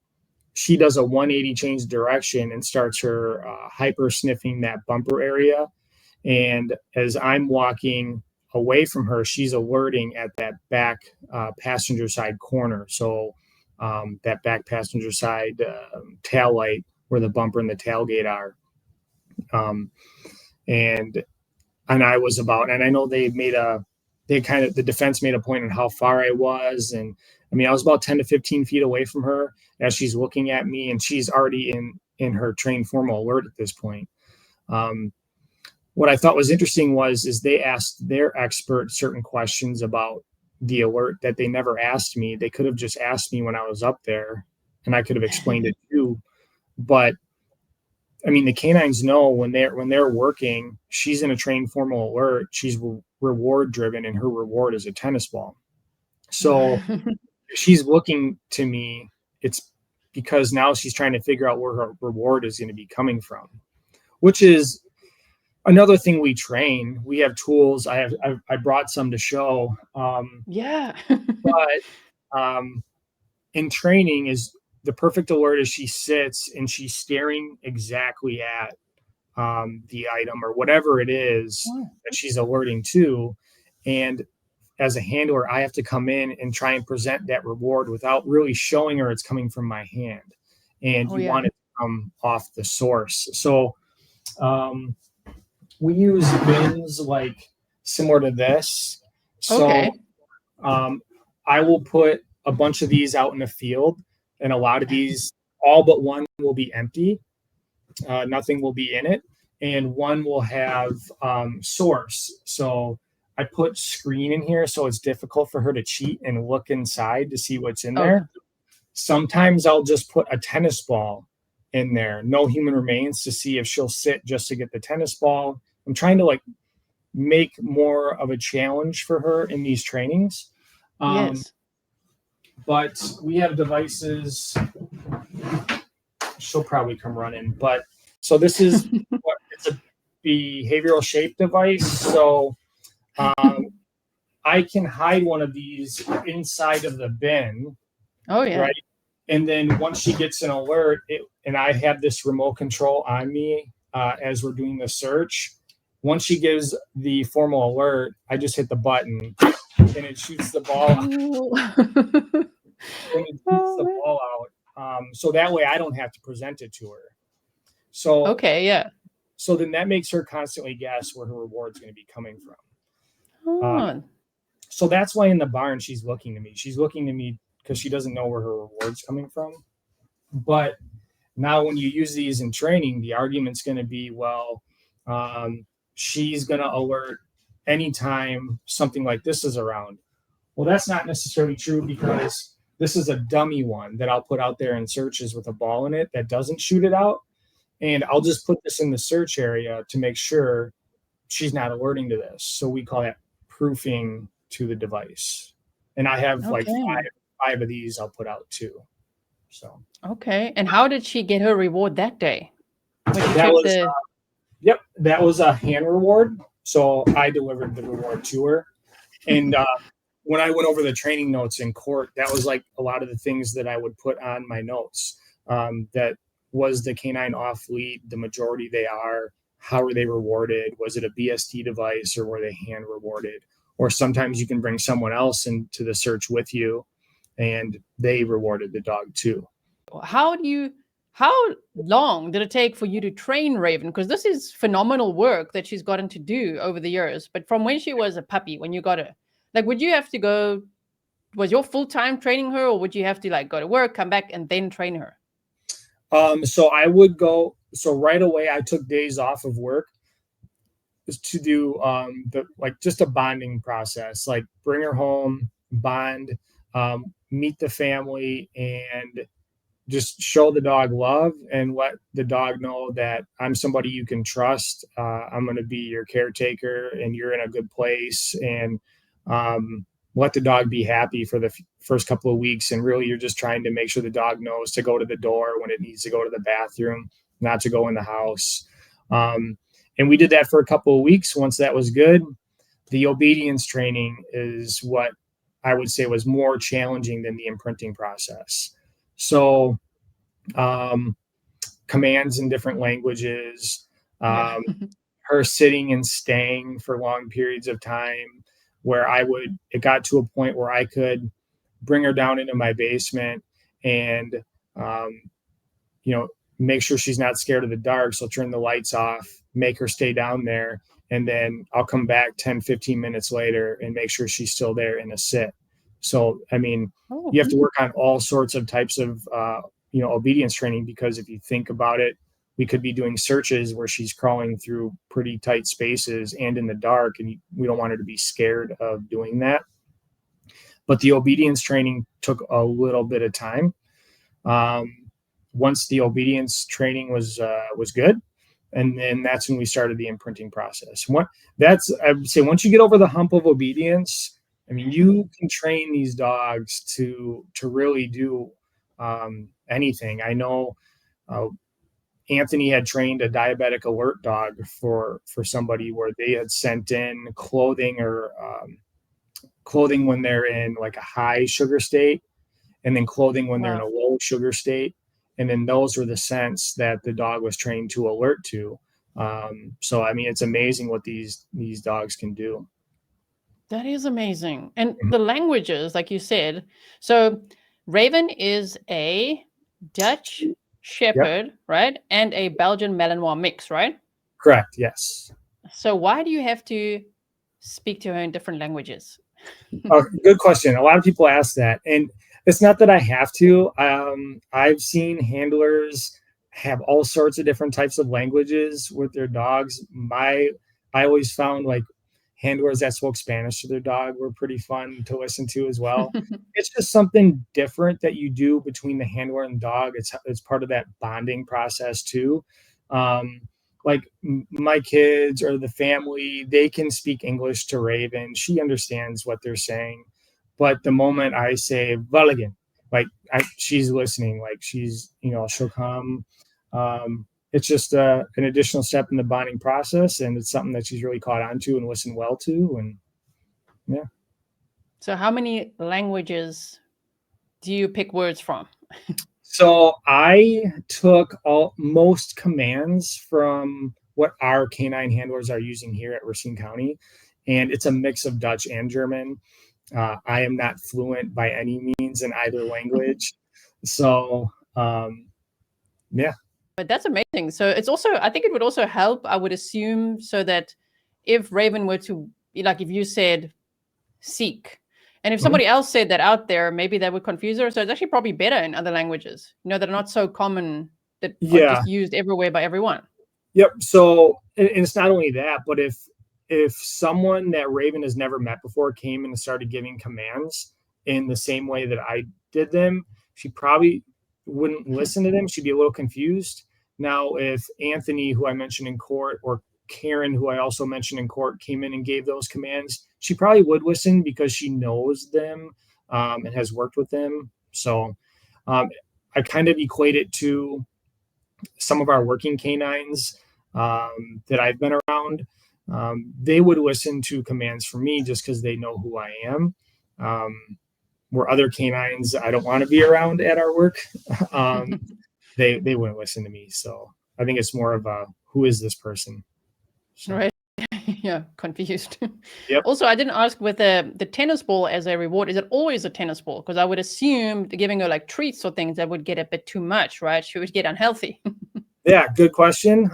She does a 180 change direction and starts her hyper sniffing that bumper area. And as I'm walking away from her, she's alerting at that back passenger side corner. So that back passenger side tail light where the bumper and the tailgate are. And I was about, and I know the defense made a point on how far I was. And I mean, I was about 10 to 15 feet away from her as she's looking at me, and she's already in her trained formal alert at this point. What I thought was interesting is they asked their expert certain questions about the alert that they never asked me. They could have just asked me when I was up there and I could have explained it too. But I mean, the canines know when they're working, she's in a trained formal alert. She's reward driven, and her reward is a tennis ball. So if she's looking to me, it's because now she's trying to figure out where her reward is going to be coming from, which is another thing we train. We have tools. I brought some to show. But in training is the perfect alert is she sits and she's staring exactly at the item or whatever it is that she's alerting to. And as a handler, I have to come in and try and present that reward without really showing her it's coming from my hand. And you want it to come off the source. So we use bins like similar to this. So I will put a bunch of these out in the field, and a lot of these, all but one will be empty. Nothing will be in it. And one will have source. So I put screen in here so it's difficult for her to cheat and look inside to see what's in there. Sometimes I'll just put a tennis ball in there, no human remains, to see if she'll sit just to get the tennis ball. I'm trying to make more of a challenge for her in these trainings. But we have devices. She'll probably come running. But so this is it's a behavioral shape device. So I can hide one of these inside of the bin. Right. And then once she gets an alert, and I have this remote control on me as we're doing the search. Once she gives the formal alert, I just hit the button and it shoots the ball out. So that way I don't have to present it to her. So so then that makes her constantly guess where her reward's going to be coming from. So that's why in the barn she's looking to me. She's looking to me because she doesn't know where her reward's coming from. But now when you use these in training, the argument's going to be, well, she's going to alert anytime something like this is around. Well, that's not necessarily true because this is a dummy one that I'll put out there in searches with a ball in it that doesn't shoot it out. And I'll just put this in the search area to make sure she's not alerting to this. So we call that proofing to the device. And I have five of these I'll put out too. So and how did she get her reward that day? Yep, that was a hand reward. So I delivered the reward to her. And when I went over the training notes in court, that was like a lot of the things that I would put on my notes. That was the canine off lead, the majority they are. How were they rewarded? Was it a BST device or were they hand rewarded? Or sometimes you can bring someone else into the search with you and they rewarded the dog too. How long did it take for you to train Raven? Because this is phenomenal work that she's gotten to do over the years. But from when she was a puppy, when you got her, like, would you have to go, was your full time training her, or would you have to like go to work, come back, and then train her? So I would go, so right away I took days off of work to do just a bonding process, like bring her home, bond, meet the family, and just show the dog love and let the dog know that I'm somebody you can trust. I'm going to be your caretaker and you're in a good place, and let the dog be happy for the first couple of weeks. And really, you're just trying to make sure the dog knows to go to the door when it needs to go to the bathroom, not to go in the house. And we did that for a couple of weeks. Once that was good, the obedience training is what I would say was more challenging than the imprinting process. So commands in different languages, her sitting and staying for long periods of time, where it got to a point where I could bring her down into my basement and, make sure she's not scared of the dark. So turn the lights off, make her stay down there. And then I'll come back 10, 15 minutes later and make sure she's still there in a sit. So, I mean, you have to work on all sorts of types of, obedience training, because if you think about it, we could be doing searches where she's crawling through pretty tight spaces and in the dark, and we don't want her to be scared of doing that. But the obedience training took a little bit of time. Once the obedience training was good, and then that's when we started the imprinting process. I would say once you get over the hump of obedience, I mean, you can train these dogs to really do anything. I know Anthony had trained a diabetic alert dog for somebody, where they had sent in clothing when they're in like a high sugar state, and then clothing when they're in a low sugar state. And then those were the scents that the dog was trained to alert to. So, I mean, it's amazing what these dogs can do. That is amazing. And the languages, like you said, so Raven is a Dutch Shepherd, right? And a Belgian Malinois mix, right? Correct. Yes. So why do you have to speak to her in different languages? Good question. A lot of people ask that. And it's not that I have to. I've seen handlers have all sorts of different types of languages with their dogs. I always found like handlers that spoke Spanish to their dog were pretty fun to listen to as well. It's just something different that you do between the handler and the dog. It's part of that bonding process too. Like my kids or the family, they can speak English to Raven. She understands what they're saying. But the moment I say Valigan, like she's listening, like she'll come. It's just an additional step in the bonding process, and it's something that she's really caught on to and listened well to. And yeah. So how many languages do you pick words from? So I took most commands from what our canine handlers are using here at Racine County, and it's a mix of Dutch and German. I am not fluent by any means in either language. So, yeah. But that's amazing. So it's also, I think it would also help, I would assume, so that if Raven were to, like if you said seek, and if somebody else said that out there, maybe that would confuse her. So it's actually probably better in other languages, that are not so common, that are just used everywhere by everyone. Yep. So, and it's not only that, but if someone that Raven has never met before came and started giving commands in the same way that I did them, she probably wouldn't listen to them. She'd be a little confused. Now, if Anthony, who I mentioned in court, or Karen, who I also mentioned in court, came in and gave those commands, she probably would listen because she knows them and has worked with them. So I kind of equate it to some of our working canines. that I've been around, they would listen to commands from me just because they know who I am. Where other canines I don't want to be around at our work, they wouldn't listen to me. So I think it's more of a, who is this person? So. Right. Yeah, confused. Yep. Also, I didn't ask with the tennis ball as a reward. Is it always a tennis ball? Because I would assume giving her like treats or things that would get a bit too much, right? She would get unhealthy. Yeah, good question.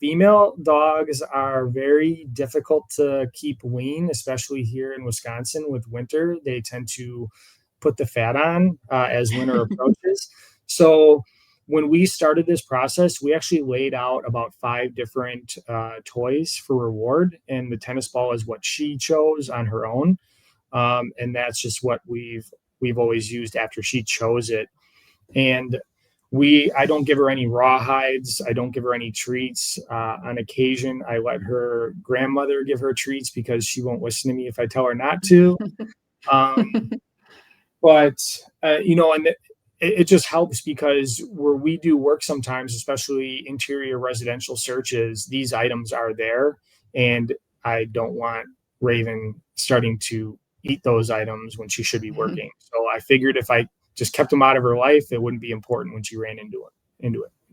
Female dogs are very difficult to keep wean, especially here in Wisconsin with winter. They tend to put the fat on as winter approaches. So when we started this process, we actually laid out about 5 different toys for reward, and the tennis ball is what she chose on her own, and that's just what we've always used after she chose it. And I don't give her any rawhides. I don't give her any treats. On occasion, I let her grandmother give her treats because she won't listen to me if I tell her not to. But and it just helps because where we do work sometimes, especially interior residential searches, these items are there, and I don't want Raven starting to eat those items when she should be working. So I figured if I just kept them out of her life, it wouldn't be important when she ran into it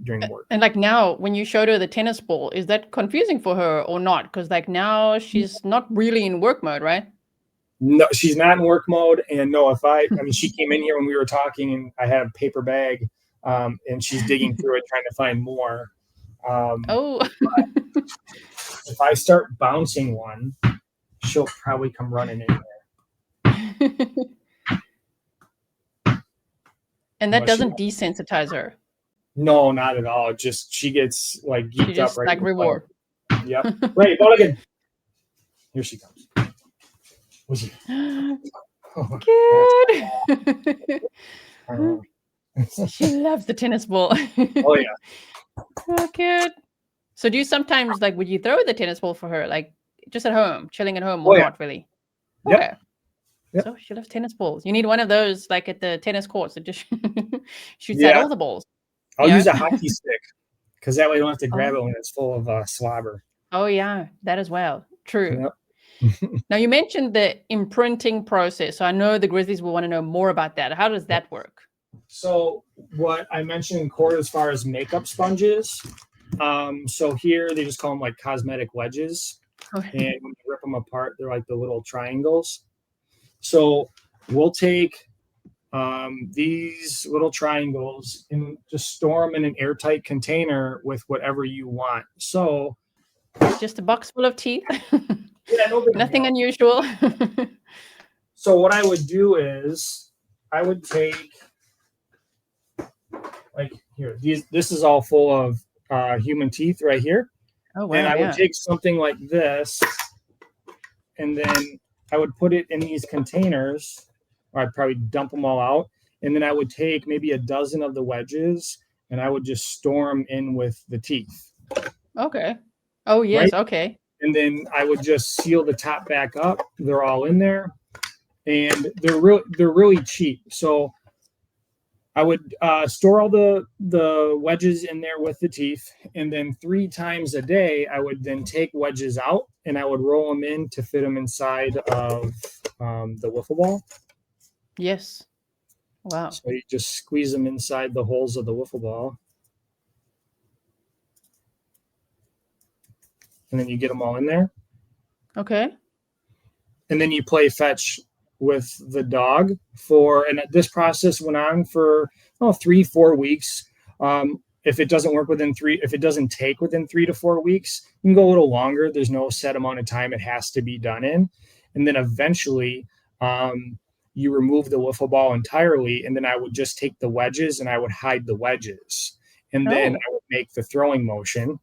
during work. And like now, when you showed her the tennis ball, is that confusing for her or not? Because like now she's not really in work mode, right? No, she's not in work mode. And no, I mean, she came in here when we were talking, and I had a paper bag, and she's digging through it trying to find more. If I start bouncing one, she'll probably come running in there. And that doesn't desensitize her. No, not at all. Just she gets like geeked up right like reward. Yep. Right, Mulligan. Here she comes. Good. She loves the tennis ball. Oh yeah. Oh, good. So do you sometimes would you throw the tennis ball for her, like just at home, chilling at home, or not really? Yep. Okay. Yep. So she loves tennis balls. You need one of those like at the tennis courts that just shoots out all the balls. I'll use a hockey stick because that way you don't have to grab it when it's full of slobber. Oh yeah, that as well. True. Yep. Now you mentioned the imprinting process. So I know the Grizzlies will want to know more about that. How does that work? So what I mentioned in court as far as makeup sponges. So here they just call them like cosmetic wedges. Okay. And when you rip them apart, they're like the little triangles. So we'll take these little triangles and just store them in an airtight container with whatever you want. So just a box full of teeth. Yeah, nothing unusual. So what I would do is I would take like here, this is all full of human teeth right here. Oh wow. And I would take something like this, and then I would put it in these containers, or I'd probably dump them all out. And then I would take maybe a dozen of the wedges, and I would just store them in with the teeth. Okay. Oh, yes. Right? Okay. And then I would just seal the top back up. They're all in there, and they're really cheap. So I would store all the wedges in there with the teeth, and then 3 times a day, I would then take wedges out, and I would roll them in to fit them inside of the wiffle ball. Yes. Wow. So you just squeeze them inside the holes of the wiffle ball. And then you get them all in there. Okay. And then you play fetch with the dog and this process went on for 3-4 weeks. If it doesn't work if it doesn't take within 3 to 4 weeks, you can go a little longer. There's no set amount of time it has to be done in. And then eventually you remove the wiffle ball entirely. And then I would just take the wedges and I would hide the wedges. And then I would make the throwing motion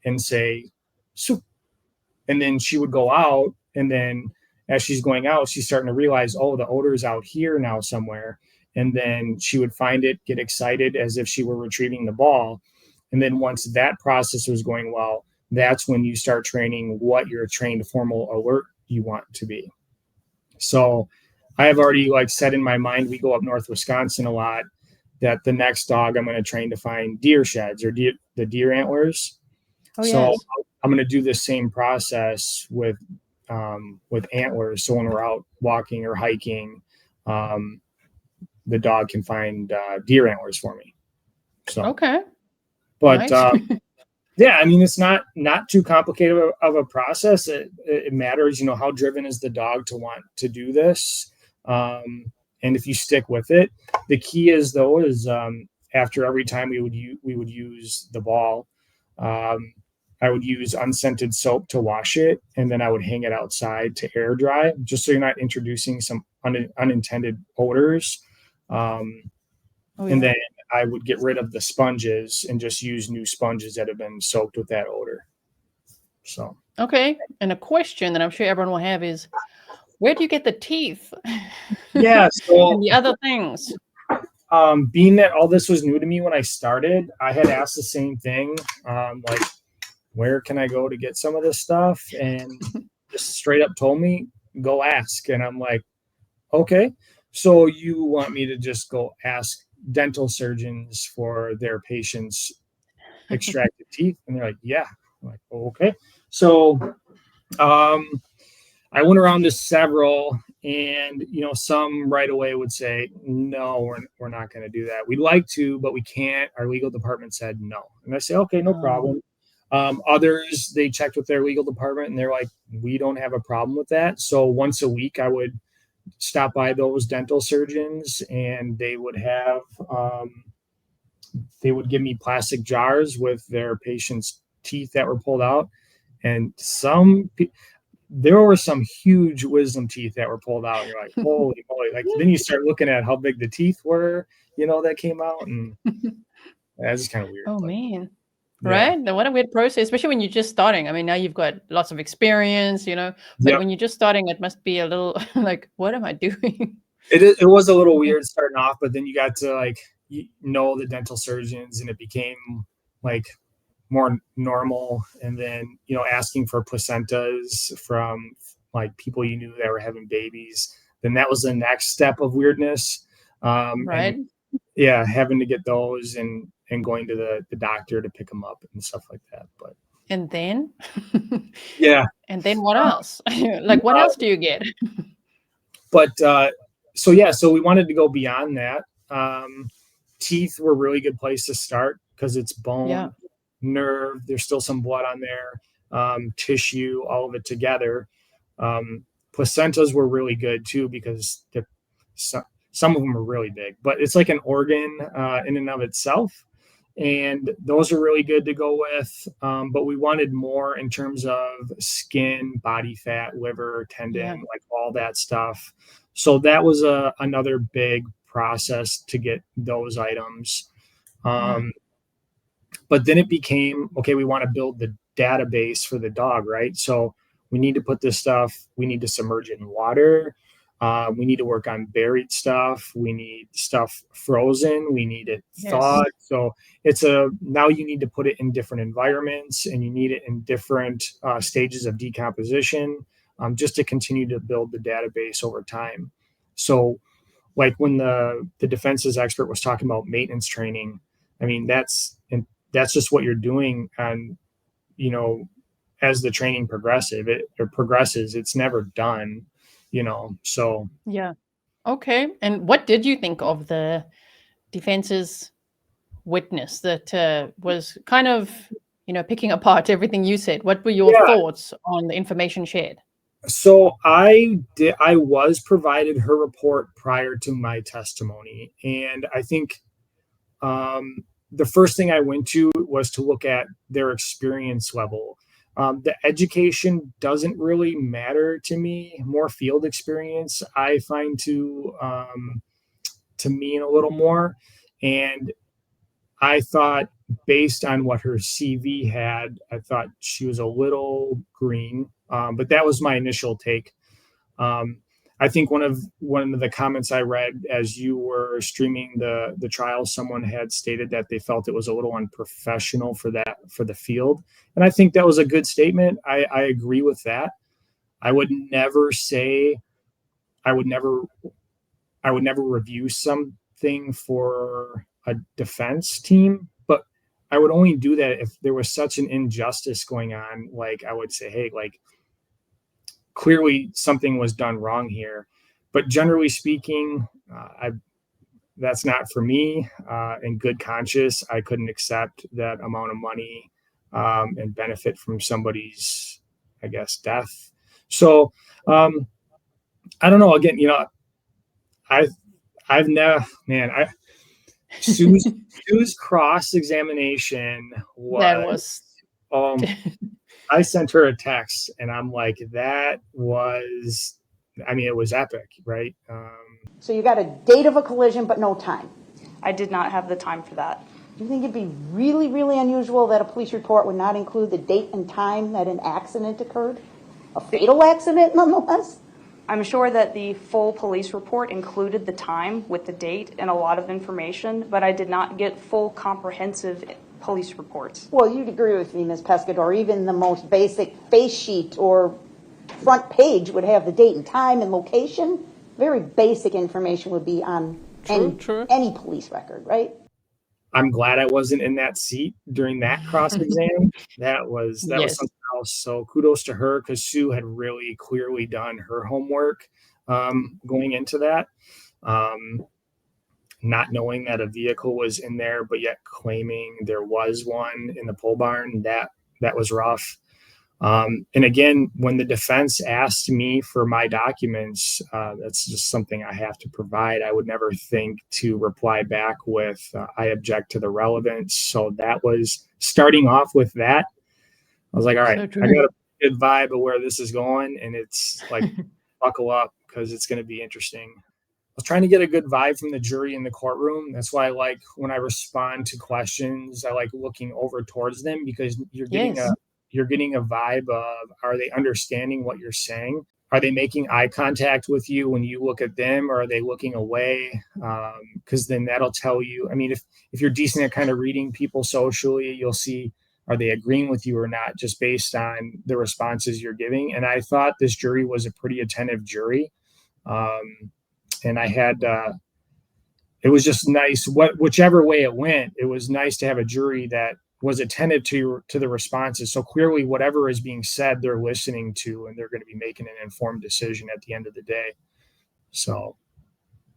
and say, soup. And then she would go out, and then as she's going out, she's starting to realize, the odor is out here now somewhere. And then she would find it, get excited as if she were retrieving the ball. And then once that process was going well, that's when you start training what your trained formal alert you want to be. So I have already set in my mind, we go up north Wisconsin a lot, that the next dog I'm going to train to find deer sheds or the deer antlers. Oh, So yes. I'm going to do the same process with antlers. So when we're out walking or hiking, the dog can find deer antlers for me. So, Okay. but Nice. yeah, I mean, it's not too complicated of a process. It matters, how driven is the dog to want to do this, and if you stick with it. The key is though is after every time we would use the ball, um, I would use unscented soap to wash it, and then I would hang it outside to air dry, just so you're not introducing some unintended odors. Um, Oh, and yeah. then I would get rid of the sponges and just use new sponges that have been soaked with that odor. So Okay. And a question that I'm sure everyone will have is, where do you get the teeth yeah, and the other things? being that all this was new to me when I started, I had asked the same thing, like, where can I go to get some of this stuff? And just straight up told me, go ask. And I'm like, okay, so you want me to just go ask dental surgeons for their patients' extracted teeth? And they're like, yeah. I'm like, okay. So I went around to several, and some right away would say, no, we're not going to do that. We'd like to, but we can't. Our legal department said no. And I say, okay, no problem. Others, they checked with their legal department and they're like, we don't have a problem with that. So once a week, I would stop by those dental surgeons, and they would give me plastic jars with their patients' teeth that were pulled out. And there were some huge wisdom teeth that were pulled out. And you're like, holy moly. Like, then you start looking at how big the teeth were, that came out. And that's just kind of weird. Oh, man. Yeah. Right? What a weird process, especially when you're just starting. I mean, now you've got lots of experience, but Yep. when you're just starting, it must be a little like, what am I doing? It was a little weird starting off, but then you got to the dental surgeons, and it became like more normal. And then, asking for placentas from like people you knew that were having babies, then that was the next step of weirdness. Right? And yeah, having to get those and going to the doctor to pick them up and stuff like that. But And then? yeah. And then what else? Like, what else do you get? But so we wanted to go beyond that. Teeth were a really good place to start because it's bone, Yeah. nerve, there's still some blood on there, tissue, all of it together. Placentas were really good too because some of them are really big, but it's like an organ in and of itself. And those are really good to go with. But we wanted more in terms of skin, body fat, liver, tendon, like all that stuff. So that was another big process to get those items. But then it became, okay, we want to build the database for the dog, right? So we need to put this stuff, we need to submerge it in water. We need to work on buried stuff. We need stuff frozen. We need it thawed. So now you need to put it in different environments, and you need it in different stages of decomposition, just to continue to build the database over time. So like when the defenses expert was talking about maintenance training, I mean, that's just what you're doing. And, as the training progresses, it's never done. So Yeah. Okay. And what did you think of the defense's witness that was kind of, picking apart everything you said? What were your thoughts on the information shared? So I was provided her report prior to my testimony. And I think the first thing I went to was to look at their experience level. The education doesn't really matter to me. More field experience, I find to mean a little more. And I thought, based on what her CV had, I thought she was a little green. But that was my initial take. I think one of the comments I read as you were streaming the trial, someone had stated that they felt it was a little unprofessional for the field, and I think that was a good statement. I agree with that. I would never review something for a defense team, but I would only do that if there was such an injustice going on. Like I would say, hey, like clearly something was done wrong here. But generally speaking, that's not for me. In good conscience, I couldn't accept that amount of money and benefit from somebody's, I guess, death. So I don't know. Again, I've never, man, Sue's cross examination That was I sent her a text and I'm like, that was, I mean, it was epic, right? So you got a date of a collision, but no time. I did not have the time for that. Do you think it'd be really, really unusual that a police report would not include the date and time that an accident occurred? A fatal accident, nonetheless? I'm sure that the full police report included the time with the date and a lot of information, but I did not get full comprehensive police reports. Well, you'd agree with me, Ms. Pescador, even the most basic face sheet or front page would have the date and time and location. Very basic information would be on any police record, right? I'm glad I wasn't in that seat during that cross exam. That was something else. So kudos to her, because Sue had really clearly done her homework going into that. Not knowing that a vehicle was in there, but yet claiming there was one in the pole barn, that was rough. And again, when the defense asked me for my documents, that's just something I have to provide. I would never think to reply back with, I object to the relevance. So that was starting off with that. I was like, all right, I got a good vibe of where this is going. And it's like, buckle up, because it's going to be interesting. I was trying to get a good vibe from the jury in the courtroom. That's why I like when I respond to questions, I like looking over towards them, because you're getting a vibe of, are they understanding what you're saying? Are they making eye contact with you when you look at them, or are they looking away? Because then that'll tell you, I mean, if you're decent at kind of reading people socially, you'll see, are they agreeing with you or not, just based on the responses you're giving. And I thought this jury was a pretty attentive jury. And I had, it was just nice, whichever way it went, it was nice to have a jury that was attentive to the responses. So clearly whatever is being said, they're listening to, and they're going to be making an informed decision at the end of the day. So.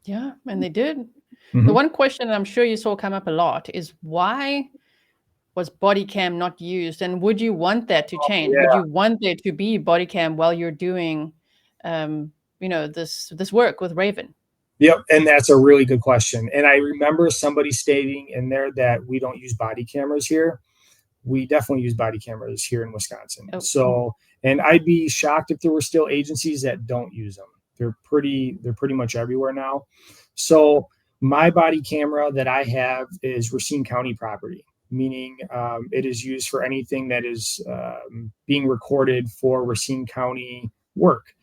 Yeah, and they did. Mm-hmm. The one question I'm sure you saw come up a lot is, why was body cam not used? And would you want that to change? Yeah. Would you want there to be body cam while you're doing, this work with Raven? Yep. And that's a really good question. And I remember somebody stating in there that we don't use body cameras here. We definitely use body cameras here in Wisconsin. Oh. So, and I'd be shocked if there were still agencies that don't use them. They're pretty much everywhere now. So my body camera that I have is Racine County property, meaning it is used for anything that is being recorded for Racine County work.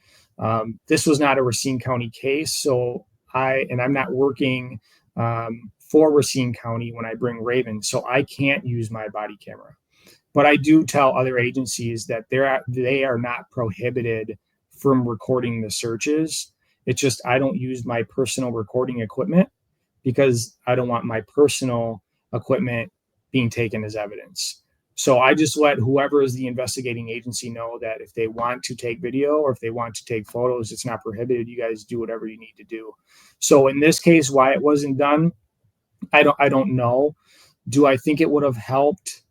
This was not a Racine County case. So I'm not working for Racine County when I bring Raven, so I can't use my body camera. But I do tell other agencies that they are not prohibited from recording the searches. It's just I don't use my personal recording equipment, because I don't want my personal equipment being taken as evidence. So I just let whoever is the investigating agency know that if they want to take video or if they want to take photos, it's not prohibited. You guys do whatever you need to do. So in this case, why it wasn't done, I don't know. Do I think it would have helped?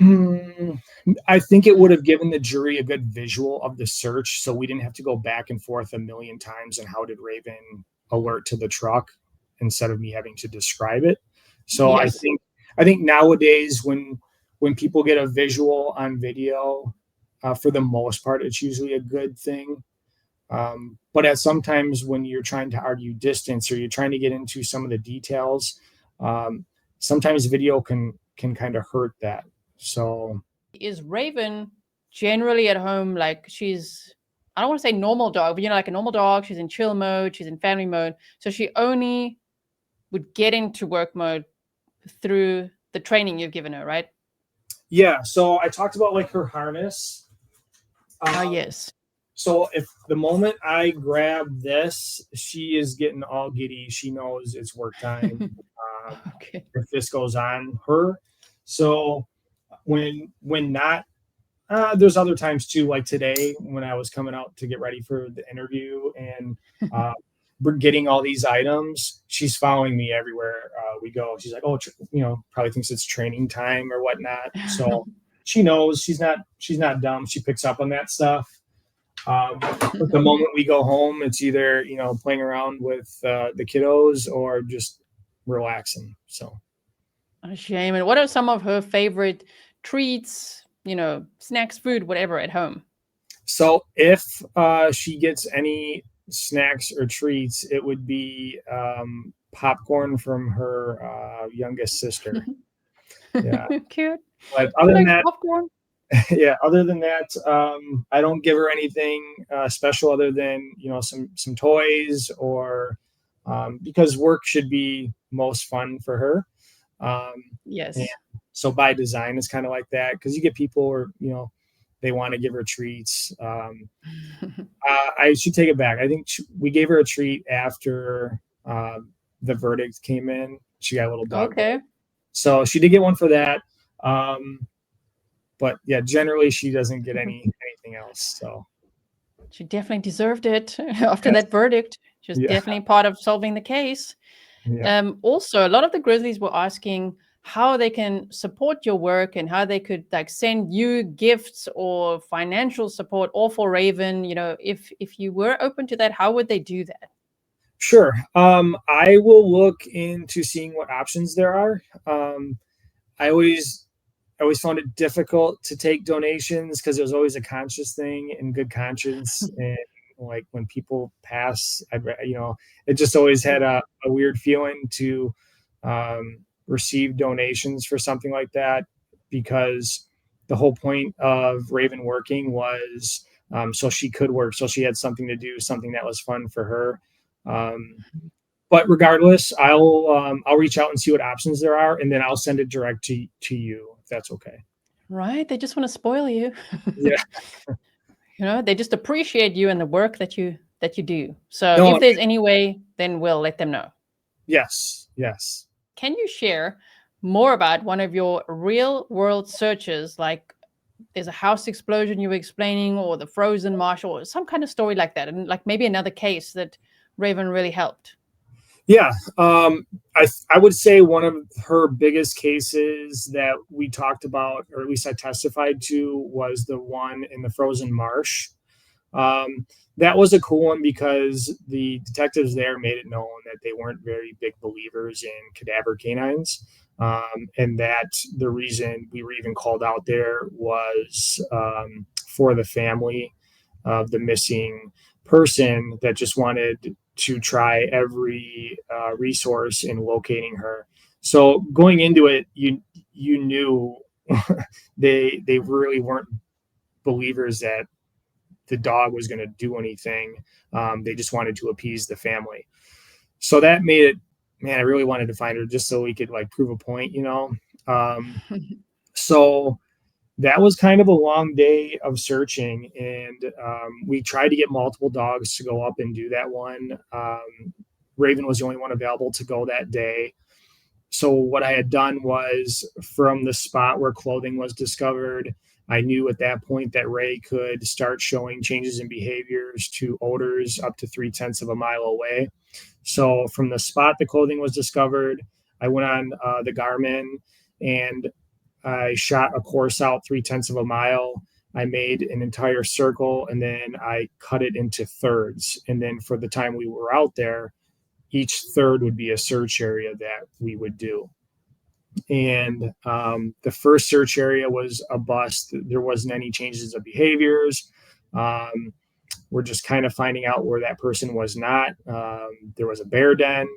I think it would have given the jury a good visual of the search, so we didn't have to go back and forth a million times on how did Raven alert to the truck instead of me having to describe it. So yes. I think nowadays when people get a visual on video, for the most part, it's usually a good thing. But at sometimes when you're trying to argue distance or you're trying to get into some of the details, sometimes video can kind of hurt that. So is Raven generally at home, like she's, I don't want to say normal dog, but like a normal dog, she's in chill mode, she's in family mode. So she only would get into work mode through the training you've given her, right? Yeah. So I talked about like her harness. Yes. So if the moment I grab this, she is getting all giddy. She knows it's work time. Okay. If this goes on her. So when not, there's other times too, like today when I was coming out to get ready for the interview and we're getting all these items. She's following me everywhere we go. She's like, oh, probably thinks it's training time or whatnot. So she knows she's not dumb. She picks up on that stuff. But the moment we go home, it's either, playing around with the kiddos or just relaxing. So A shame. And what are some of her favorite treats, snacks, food, whatever at home? So if she gets any snacks or treats, it would be popcorn from her youngest sister. Yeah. Cute. But other than that, popcorn? yeah, other than that, I don't give her anything special other than, some toys or because work should be most fun for her. Yes. So by design, it's kind of like that because you get people who, they want to give her treats. I should take it back. I think we gave her a treat after the verdict came in. She got a little dog. Okay. So she did get one for that. But yeah, generally she doesn't get anything else. So she definitely deserved it after that verdict. She was definitely part of solving the case. Yeah. Also, a lot of the Grizzlies were asking how they can support your work and how they could send you gifts or financial support, or for Raven, if you were open to that, how would they do that? Sure. I will look into seeing what options there are. I always found it difficult to take donations because it was always a conscious thing in good conscience. And like when people pass, it just always had a weird feeling to receive donations for something like that, because the whole point of Raven working was so she could work, so she had something to do, something that was fun for her. But regardless, I'll reach out and see what options there are, and then I'll send it direct to you if that's okay. Right? They just want to spoil you. Yeah. They just appreciate you and the work that you do. So if there's any way, then we'll let them know. Yes. Can you share more about one of your real world searches? Like there's a house explosion you were explaining, or the frozen marsh, or some kind of story like that, and like maybe another case that Raven really helped. Yeah. I would say one of her biggest cases that we talked about, or at least I testified to, was the one in the frozen marsh. That was a cool one because the detectives there made it known that they weren't very big believers in cadaver canines. And that the reason we were even called out there was for the family of the missing person that just wanted to try every resource in locating her. So going into it, you knew they really weren't believers that the dog was going to do anything. They just wanted to appease the family. So that made it, man, I really wanted to find her just so we could prove a point, So that was kind of a long day of searching, and we tried to get multiple dogs to go up and do that one. Raven was the only one available to go that day. So what I had done was, from the spot where clothing was discovered, I knew at that point that Ray could start showing changes in behaviors to odors up to 0.3 of a mile away. So from the spot the clothing was discovered, I went on the Garmin and I shot a course out 0.3 of a mile. I made an entire circle, and then I cut it into thirds. And then for the time we were out there, each third would be a search area that we would do. And the first search area was a bust. There wasn't any changes of behaviors. We're just kind of finding out where that person was not. There was a bear den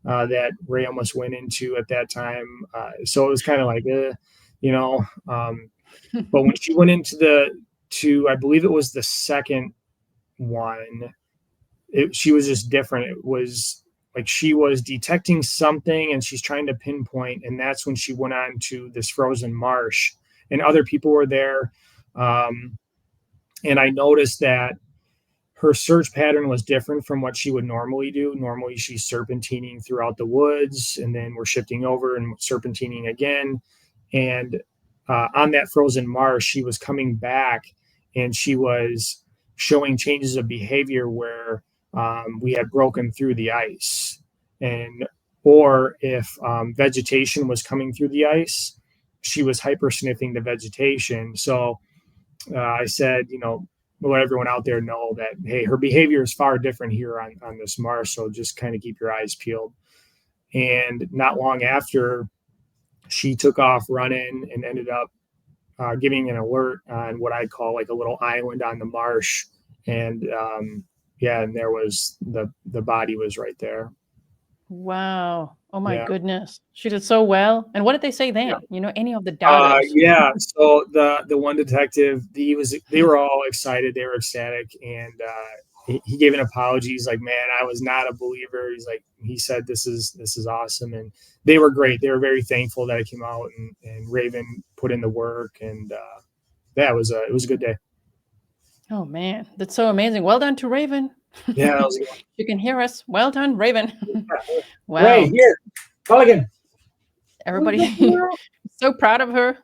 that Ray almost went into at that time. So it was kind of like, but when she went into I believe it was the second one, she was just different. It was like she was detecting something and she's trying to pinpoint. And that's when she went on to this frozen marsh, and other people were there. And I noticed that her search pattern was different from what she would normally do. Normally she's serpentining throughout the woods, and then we're shifting over and serpentining again. And on that frozen marsh, she was coming back and she was showing changes of behavior where we had broken through the ice, or if vegetation was coming through the ice, she was hyper sniffing the vegetation. So I said, let everyone out there know that, hey, her behavior is far different here on this marsh. So just kind of keep your eyes peeled. And not long after, she took off running and ended up giving an alert on what I'd call like a little island on the marsh. And and there was the body was right there. Wow. Oh my goodness. She did so well. And what did they say then? Any of the doubters? So the one detective, they were all excited. They were ecstatic. And he gave an apology. He's like, man, I was not a believer. He said, this is awesome. And they were great. They were very thankful that I came out and Raven put in the work. And it was a good day. Oh man, that's so amazing. Well done to Raven. Yeah, that was a good one. You can hear us. Well done, Raven. Wow. Ray, here. Call again. Everybody so proud of her.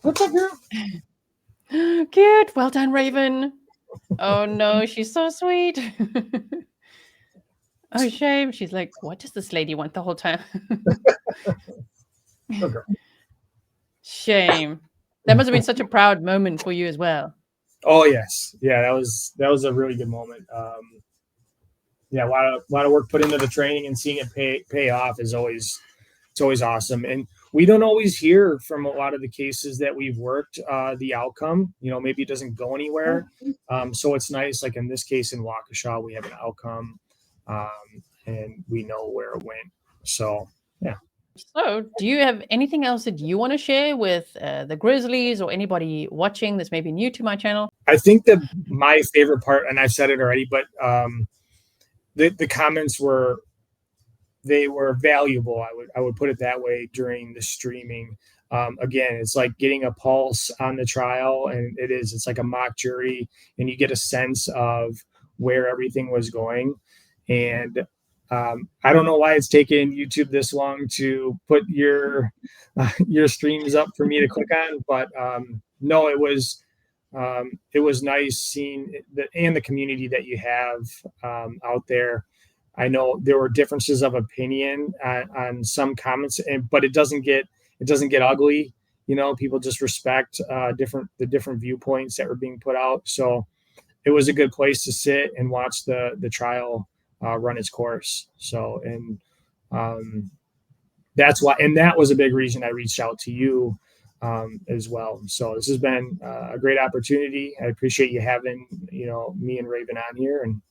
What's up, girl? Cute. Well done, Raven. Oh no, she's so sweet. Oh, shame. She's like, what does this lady want the whole time? Okay. Shame. That must have been such a proud moment for you as well. Oh yes, yeah, that was a really good moment. A lot of work put into the training, and seeing it pay off it's always awesome. And we don't always hear from a lot of the cases that we've worked the outcome. Maybe it doesn't go anywhere. So it's nice. Like in this case in Waukesha, we have an outcome, and we know where it went. So yeah. So, do you have anything else that you want to share with the Grizzlies or anybody watching that's maybe new to my channel? I think that my favorite part, and I've said it already, but the comments were valuable. I would put it that way during the streaming. Again, it's like getting a pulse on the trial, and it's like a mock jury, and you get a sense of where everything was going. And I don't know why it's taken YouTube this long to put your streams up for me to click on, but no, it was nice seeing the community that you have out there. I know there were differences of opinion on some comments, but it doesn't get ugly. People just respect the different viewpoints that were being put out. So it was a good place to sit and watch the trial run its course. So, and that's why, and that was a big reason I reached out to you as well. So this has been a great opportunity. I appreciate you having, me and Raven on here, and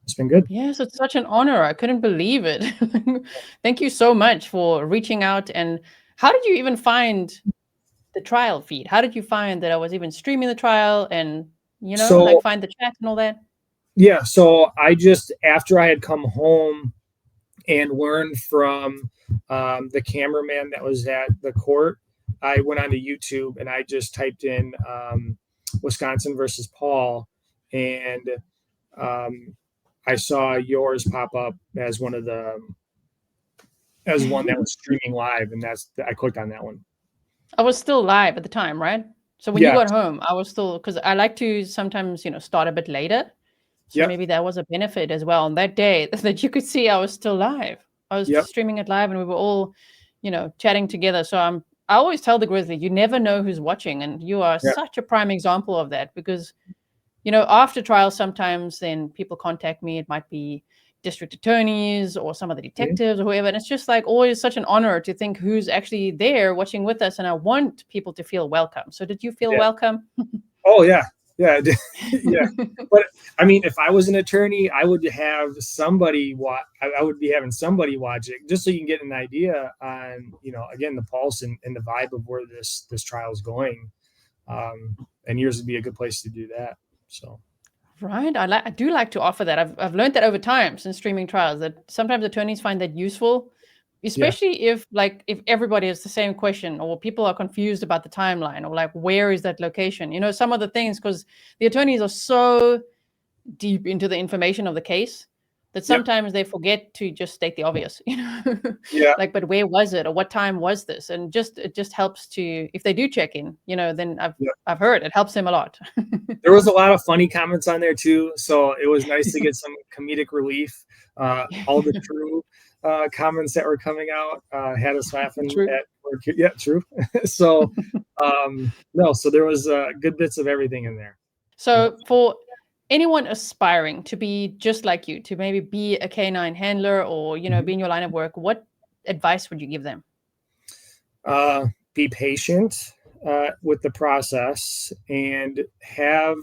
it's been good. Yes, it's such an honor. I couldn't believe it. Thank you so much for reaching out. And how did you even find the trial feed? How did you find that I was even streaming the trial and, find the chat and all that? Yeah, so I just, after I had come home and learned from the cameraman that was at the court, I went onto YouTube and I just typed in Wisconsin versus Paul, and I saw yours pop up as one that was streaming live, and I clicked on that one. I was still live at the time, right? So when you got home, I was still, because I like to sometimes, start a bit later. So maybe that was a benefit as well on that day that you could see I was still live. I was streaming it live, and we were all, chatting together. So I always tell the Grizzly, you never know who's watching, and you are such a prime example of that, because, after trials, sometimes then people contact me. It might be district attorneys or some of the detectives or whoever. And it's just like always such an honor to think who's actually there watching with us. And I want people to feel welcome. So did you feel welcome? Oh, yeah. Yeah, I did. Yeah. But I mean, if I was an attorney, I would have somebody I would be having somebody watch it, just so you can get an idea on, again, the pulse and the vibe of where this trial is going. And yours would be a good place to do that. So. Right. I do like to offer that. I've learned that over time since streaming trials, that sometimes attorneys find that useful, especially if everybody has the same question, or people are confused about the timeline, or like, where is that location? Some of the things, because the attorneys are so deep into the information of the case that sometimes they forget to just state the obvious, Yeah. like, but where was it, or what time was this? And it just helps to, if they do check in, then I've heard it helps them a lot. There was a lot of funny comments on there too, so it was nice to get some comedic relief. All the true comments that were coming out had us laughing at work. Yeah, true. So so there was good bits of everything in there. So for anyone aspiring to be just like you, to maybe be a canine handler or, be in your line of work, what advice would you give them? Be patient with the process, and have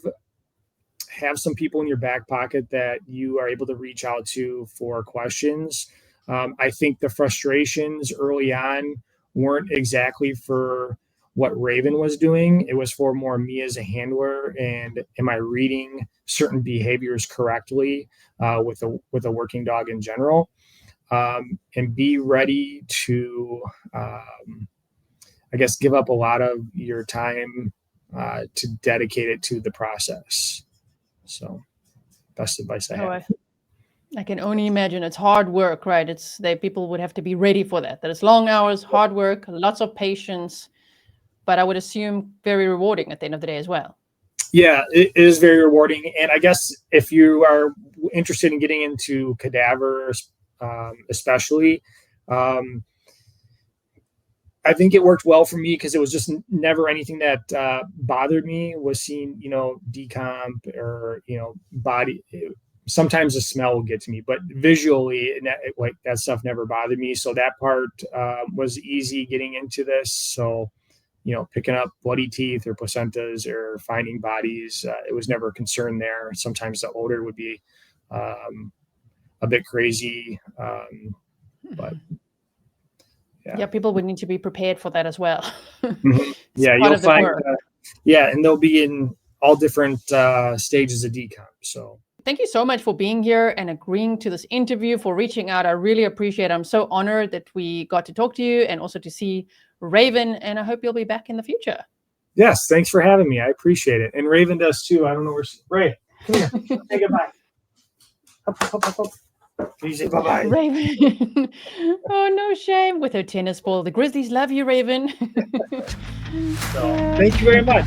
some people in your back pocket that you are able to reach out to for questions. I think the frustrations early on weren't exactly for what Raven was doing. It was for more me as a handler, and am I reading certain behaviors correctly with a working dog in general, and be ready to I guess give up a lot of your time to dedicate it to the process. So best advice I have. I can only imagine. It's hard work, right? People would have to be ready for that it's long hours, hard work, lots of patience, but I would assume very rewarding at the end of the day as well. Yeah, it is very rewarding. And I guess if you are interested in getting into cadavers, especially, I think it worked well for me because it was just never anything that bothered me. Was seeing, decomp or, body. Sometimes the smell will get to me, but visually, like that stuff never bothered me. So that part was easy getting into this. So, picking up bloody teeth or placentas or finding bodies, it was never a concern there. Sometimes the odor would be a bit crazy, but yeah, people would need to be prepared for that as well. Yeah, you'll find, and they'll be in all different stages of decomp. So thank you so much for being here and agreeing to this interview, for reaching out. I really appreciate it. I'm so honored that we got to talk to you and also to see Raven, and I hope you'll be back in the future. Yes, thanks for having me. I appreciate it. And Raven does too. I don't know where Ray, come here. Say goodbye. Up. Can you say bye-bye? Raven. Oh, no shame. With her tennis ball. The Grizzlies love you, Raven. So, thank you very much.